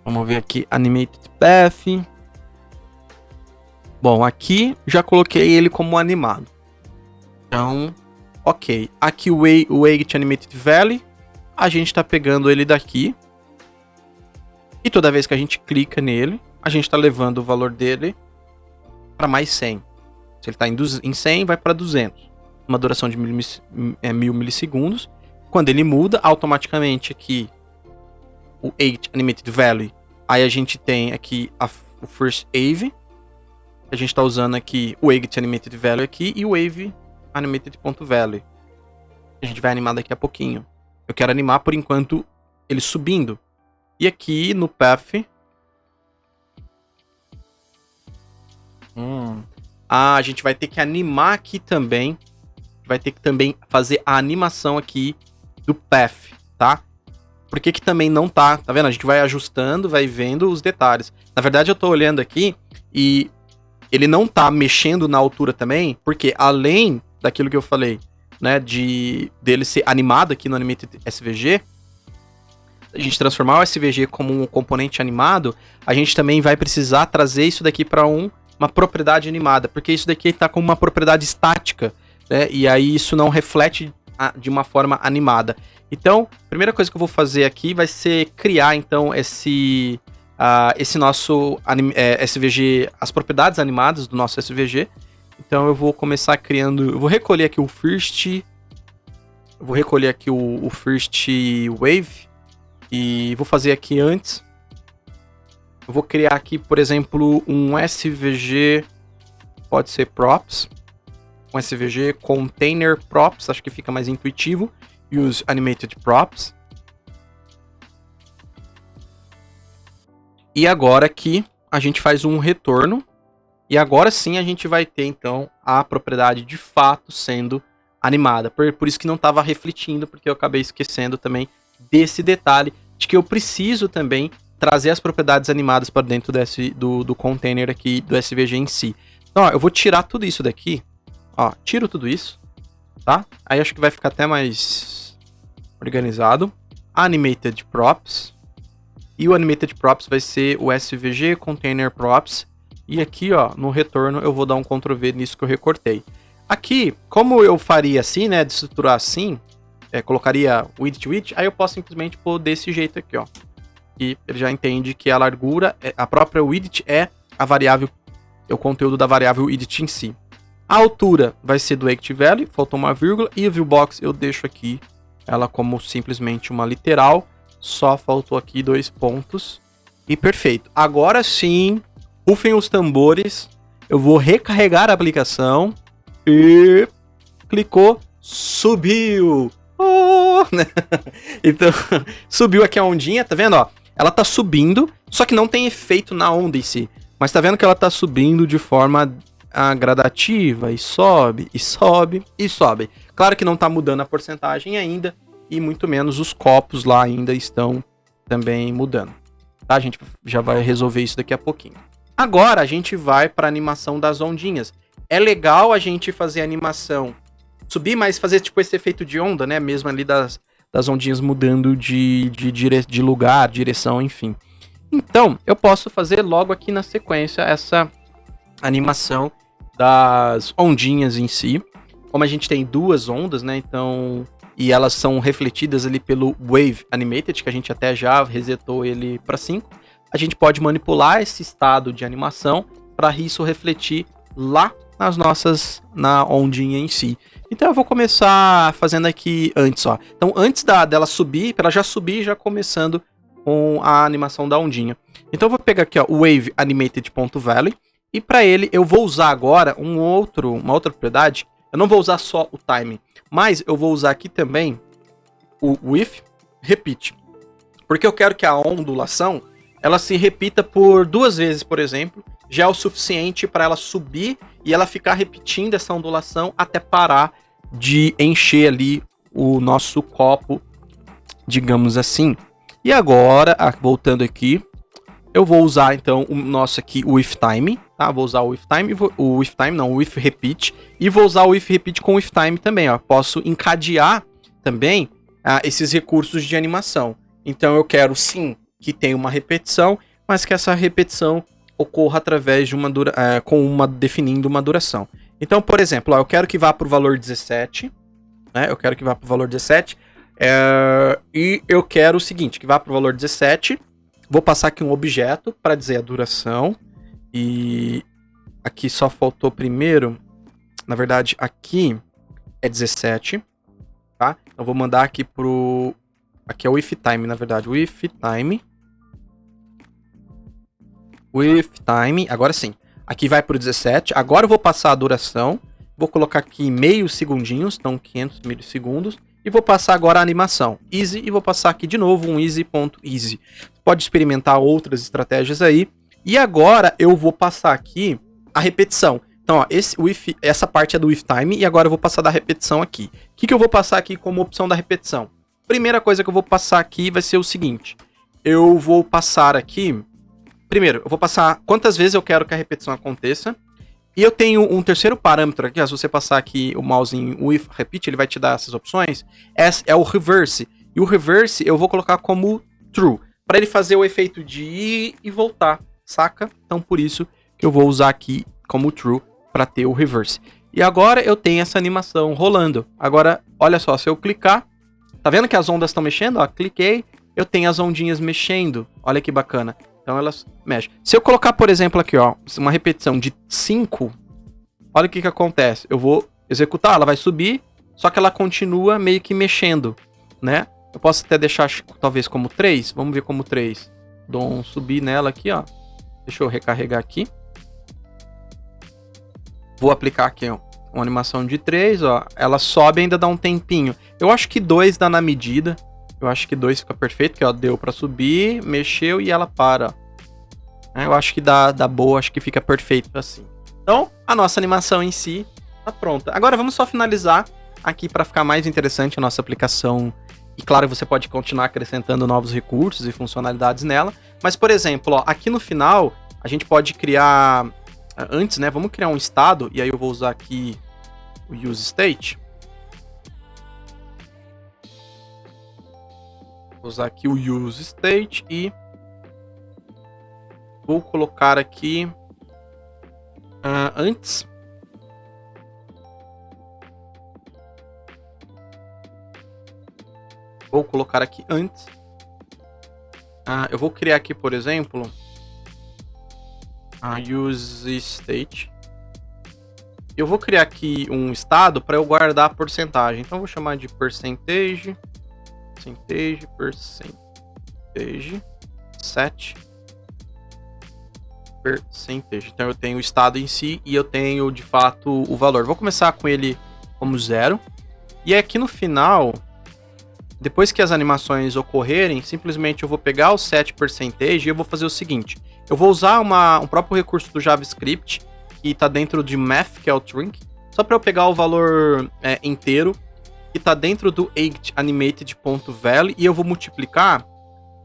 Vamos ver aqui. Animated Path. Bom, aqui já coloquei ele como animado. Então, ok. Aqui o Weight Animated Value. A gente está pegando ele daqui. E toda vez que a gente clica nele, a gente está levando o valor dele para mais 100. Se ele está em 100, vai para 200. Uma duração de 1000 milissegundos. Quando ele muda, automaticamente aqui o Age Animated Value. Aí a gente tem aqui o First Wave. A gente está usando aqui o Age Animated Value aqui e o Wave Animated.Value. A gente vai animar daqui a pouquinho. Eu quero animar por enquanto ele subindo. E aqui no Path. A gente vai ter que animar aqui também. Vai ter que também fazer a animação aqui do Path, tá? Por que que também não tá? Tá vendo? A gente vai ajustando, vai vendo os detalhes. Na verdade, eu tô olhando aqui e ele não tá mexendo na altura também, porque além daquilo que eu falei, né, dele ser animado aqui no Animated SVG, a gente transformar o SVG como um componente animado, a gente também vai precisar trazer isso daqui para uma propriedade animada, porque isso daqui está com uma propriedade estática, né, e aí isso não reflete de uma forma animada. Então, a primeira coisa que eu vou fazer aqui vai ser criar, então, esse nosso SVG, as propriedades animadas do nosso SVG. Então, eu vou começar criando, eu vou recolher aqui o First, First Wave, e vou fazer aqui antes. Eu vou criar aqui, por exemplo, um SVG, pode ser props, um SVG container props, acho que fica mais intuitivo. Use animated props. E agora aqui a gente faz um retorno. E agora sim a gente vai ter então a propriedade de fato sendo animada. Por isso que não estava refletindo, porque eu acabei esquecendo também desse detalhe de que eu preciso também trazer as propriedades animadas para dentro do container aqui do SVG em si. Então, ó, eu vou tirar tudo isso daqui. Ó, tiro tudo isso, tá? Aí acho que vai ficar até mais organizado. Animated Props. E o Animated Props vai ser o SVG Container Props. E aqui, ó, no retorno eu vou dar um Ctrl V nisso que eu recortei. Aqui, como eu faria assim, né, de estruturar assim, colocaria width, aí eu posso simplesmente pôr desse jeito aqui, ó. que ele já entende que a largura, a própria width é a variável, é o conteúdo da variável width em si. A altura vai ser do Active Value, faltou uma vírgula, e a viewbox eu deixo aqui ela como simplesmente uma literal, só faltou aqui 2 pontos, e perfeito. Agora sim, rufem os tambores, eu vou recarregar a aplicação, e clicou, subiu! Oh, né? Então, subiu aqui a ondinha, tá vendo, ó? Ela tá subindo, só que não tem efeito na onda em si, mas tá vendo que ela tá subindo de forma gradativa, e sobe, e sobe, e sobe. Claro que não tá mudando a porcentagem ainda, e muito menos os copos lá ainda estão também mudando. Tá? A gente já vai resolver isso daqui a pouquinho. Agora a gente vai para a animação das ondinhas. É legal a gente fazer a animação subir, mas fazer tipo esse efeito de onda, né? Mesmo ali das ondinhas mudando de lugar, direção, enfim. Então, eu posso fazer logo aqui na sequência essa animação das ondinhas em si. Como a gente tem duas ondas, né? Então, e elas são refletidas ali pelo Wave Animated, que a gente até já resetou ele para 5. A gente pode manipular esse estado de animação para isso refletir lá na ondinha em si. Então eu vou começar fazendo aqui antes, ó. Então antes dela subir, para ela já subir, já começando com a animação da ondinha. Então eu vou pegar aqui, ó, o Wave Animated.Value, e para ele eu vou usar agora uma outra propriedade. Eu não vou usar só o time, mas eu vou usar aqui também o With Repeat, porque eu quero que a ondulação ela se repita por 2 vezes, por exemplo, já é o suficiente para ela subir e ela ficar repetindo essa ondulação até parar de encher ali o nosso copo, digamos assim. E agora, voltando aqui, eu vou usar então o nosso aqui, o With Time, tá? Vou usar o With Time, o With Repeat, e vou usar o With Repeat com o With Time também, ó. Posso encadear também esses recursos de animação. Então eu quero sim que tenha uma repetição, mas que essa repetição ocorra através de definindo uma duração. Então, por exemplo, ó, eu quero que vá para o valor 17, né? Eu quero que vá para o valor 17, e eu quero o seguinte, que vá para o valor 17, vou passar aqui um objeto para dizer a duração, e aqui só faltou primeiro, na verdade aqui é 17, tá? Então vou mandar aqui aqui é o if time, na verdade, o if time, agora sim. Aqui vai para o 17. Agora eu vou passar a duração. Vou colocar aqui meio segundinhos, então 500 milissegundos. E vou passar agora a animação. Easy. E vou passar aqui de novo um easy.easy. Pode experimentar outras estratégias aí. E agora eu vou passar aqui a repetição. Então, ó, essa parte é do if time. E agora eu vou passar da repetição aqui. O que eu vou passar aqui como opção da repetição? Primeira coisa que eu vou passar aqui vai ser o seguinte. Eu vou passar aqui... Primeiro, eu vou passar quantas vezes eu quero que a repetição aconteça. E eu tenho um terceiro parâmetro aqui, ó, se você passar aqui o mouse em with repeat, ele vai te dar essas opções. Esse é o reverse. E o reverse eu vou colocar como true, para ele fazer o efeito de ir e voltar, saca? Então por isso que eu vou usar aqui como true para ter o reverse. E agora eu tenho essa animação rolando. Agora, olha só, se eu clicar, tá vendo que as ondas estão mexendo? Ó, cliquei, eu tenho as ondinhas mexendo. Olha que bacana. Então elas mexem. Se eu colocar, por exemplo, aqui, ó, uma repetição de 5, olha o que acontece. Eu vou executar, ela vai subir, só que ela continua meio que mexendo, né? Eu posso até deixar, talvez, como 3. Vamos ver como 3. Dou um subir nela aqui, ó. Deixa eu recarregar aqui. Vou aplicar aqui, ó, uma animação de 3, ó. Ela sobe e ainda dá um tempinho. Eu acho que 2 dá na medida. Eu acho que 2 fica perfeito, que ó, deu pra subir, mexeu e ela para. Eu acho que dá boa, acho que fica perfeito assim. Então, a nossa animação em si tá pronta. Agora vamos só finalizar aqui para ficar mais interessante a nossa aplicação. E claro, você pode continuar acrescentando novos recursos e funcionalidades nela. Mas, por exemplo, ó, aqui no final, a gente pode criar... Antes, né, vamos criar um estado, e aí eu vou usar aqui o useState. Vou usar aqui o useState e vou colocar aqui antes. Vou colocar aqui antes Eu vou criar aqui, por exemplo, a use state. Eu vou criar aqui um estado para eu guardar a porcentagem. Então eu vou chamar de percentage set percentage. Então eu tenho o estado em si e eu tenho de fato o valor. Vou começar com ele como 0. E aqui no final, depois que as animações ocorrerem, simplesmente eu vou pegar o set percentage e eu vou fazer o seguinte. Eu vou usar um próprio recurso do JavaScript que está dentro de math, que é o trink, só para eu pegar o valor inteiro que está dentro do animated.value e eu vou multiplicar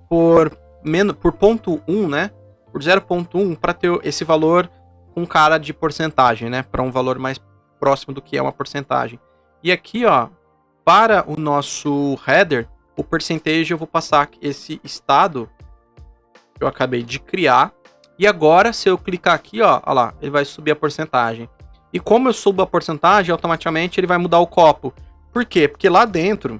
por 0.1, né? Por 0.1 para ter esse valor com cara de porcentagem, né? Para um valor mais próximo do que é uma porcentagem. E aqui, ó, para o nosso header, o percentage eu vou passar esse estado que eu acabei de criar. E agora, se eu clicar aqui, ó lá, ele vai subir a porcentagem. E como eu subo a porcentagem, automaticamente ele vai mudar o copo. Por quê? Porque lá dentro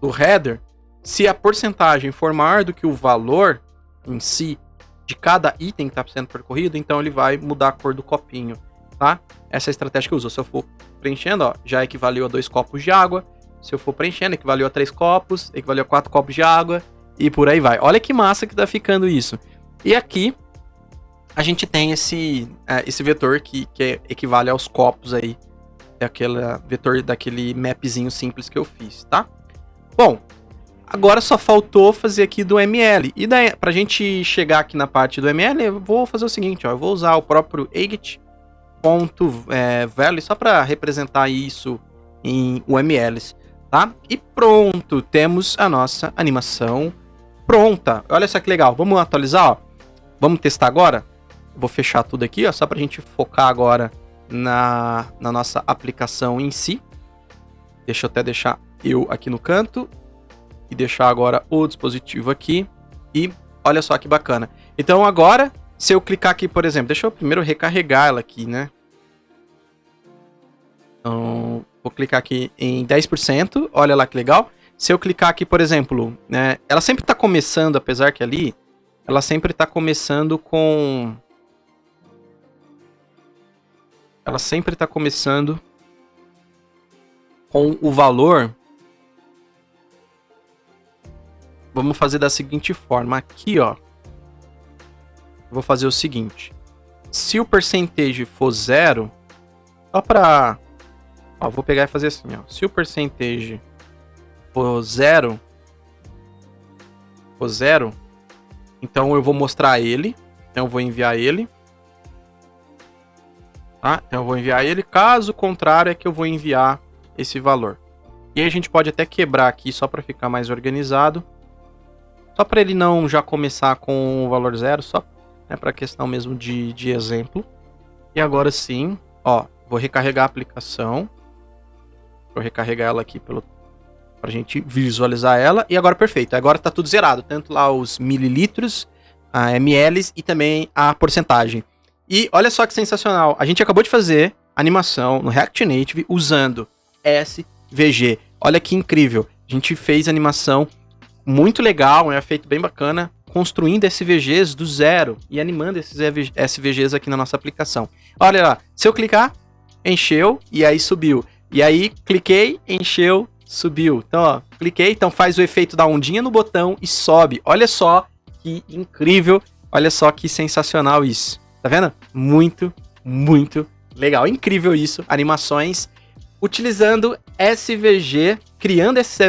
do header, se a porcentagem for maior do que o valor em si de cada item que está sendo percorrido, então ele vai mudar a cor do copinho, tá? Essa é a estratégia que eu uso. Se eu for preenchendo, ó, já equivaleu a 2 copos de água. Se eu for preenchendo, equivaleu a 3 copos, equivaleu a 4 copos de água e por aí vai. Olha que massa que tá ficando isso. E aqui a gente tem esse vetor que equivale aos copos aí. É aquele vetor daquele mapzinho simples que eu fiz, tá? Bom, agora só faltou fazer aqui do ML. E daí, pra gente chegar aqui na parte do ML, eu vou fazer o seguinte, ó. Eu vou usar o próprio agit.value só para representar isso em UMLs, tá? E pronto, temos a nossa animação pronta. Olha só que legal. Vamos atualizar, ó. Vamos testar agora? Vou fechar tudo aqui, ó, só pra gente focar agora na nossa aplicação em si. Deixa eu até deixar eu aqui no canto e deixar agora o dispositivo aqui. E olha só que bacana. Então agora, se eu clicar aqui, por exemplo, deixa eu primeiro recarregar ela aqui, né? Então, vou clicar aqui em 10%, olha lá que legal. Se eu clicar aqui, por exemplo, né, ela sempre está começando, apesar que ali, ela sempre está começando com... Ela sempre está começando com o valor. Vamos fazer da seguinte forma, aqui, ó. Eu vou fazer o seguinte. Se o percentage for 0, só para... Ó, vou pegar e fazer assim, ó. Se o percentage for 0, então eu vou mostrar ele. Então eu vou enviar ele. Tá? Então eu vou enviar ele. Caso contrário é que eu vou enviar esse valor. E aí a gente pode até quebrar aqui só para ficar mais organizado. Só para ele não já começar com o valor 0, só para questão mesmo de exemplo. E agora sim, ó, vou recarregar a aplicação. Vou recarregar ela aqui pra gente visualizar ela. E agora perfeito, agora tá tudo zerado. Tanto lá os mililitros, a mls e também a porcentagem. E olha só que sensacional. A gente acabou de fazer animação no React Native usando SVG. Olha que incrível. A gente fez animação muito legal, um efeito bem bacana, construindo SVGs do zero e animando esses SVGs aqui na nossa aplicação. Olha lá, se eu clicar, encheu e aí subiu. E aí, cliquei, encheu, subiu. Então, ó, cliquei, então faz o efeito da ondinha no botão e sobe. Olha só que incrível, olha só que sensacional isso. Tá vendo? Muito, muito legal. Incrível isso, animações utilizando SVG, criando esses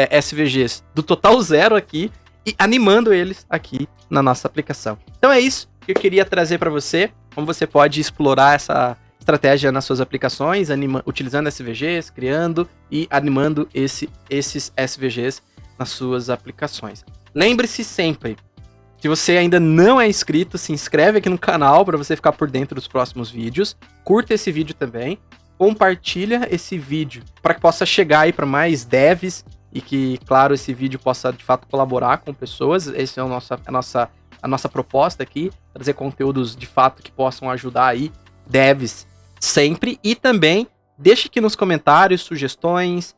SVGs do total zero aqui e animando eles aqui na nossa aplicação. Então é isso que eu queria trazer para você, como você pode explorar essa estratégia nas suas aplicações, utilizando SVGs, criando e animando esses SVGs nas suas aplicações. Lembre-se sempre, se você ainda não é inscrito, se inscreve aqui no canal para você ficar por dentro dos próximos vídeos. Curta esse vídeo também, compartilha esse vídeo para que possa chegar aí para mais devs e que, claro, esse vídeo possa de fato colaborar com pessoas. Essa é a nossa proposta aqui, trazer conteúdos de fato que possam ajudar aí devs sempre. E também deixe aqui nos comentários sugestões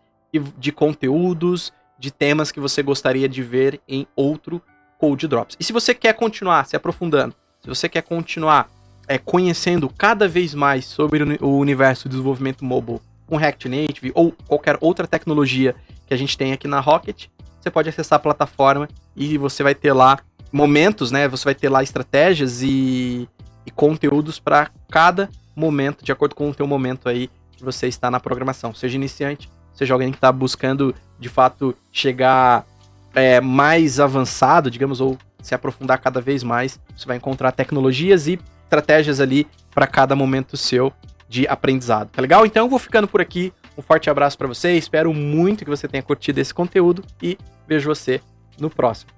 de conteúdos, de temas que você gostaria de ver em outro Code Drops. E se você quer continuar se aprofundando, se você quer continuar conhecendo cada vez mais sobre o universo do desenvolvimento mobile com React Native ou qualquer outra tecnologia que a gente tem aqui na Rocket, você pode acessar a plataforma e você vai ter lá momentos, né? Você vai ter lá estratégias e conteúdos para cada momento, de acordo com o teu momento aí que você está na programação. Seja iniciante, seja alguém que está buscando, de fato, chegar mais avançado, digamos, ou se aprofundar cada vez mais, você vai encontrar tecnologias e estratégias ali para cada momento seu de aprendizado. Tá legal? Então eu vou ficando por aqui. Um forte abraço para você. Espero muito que você tenha curtido esse conteúdo e vejo você no próximo.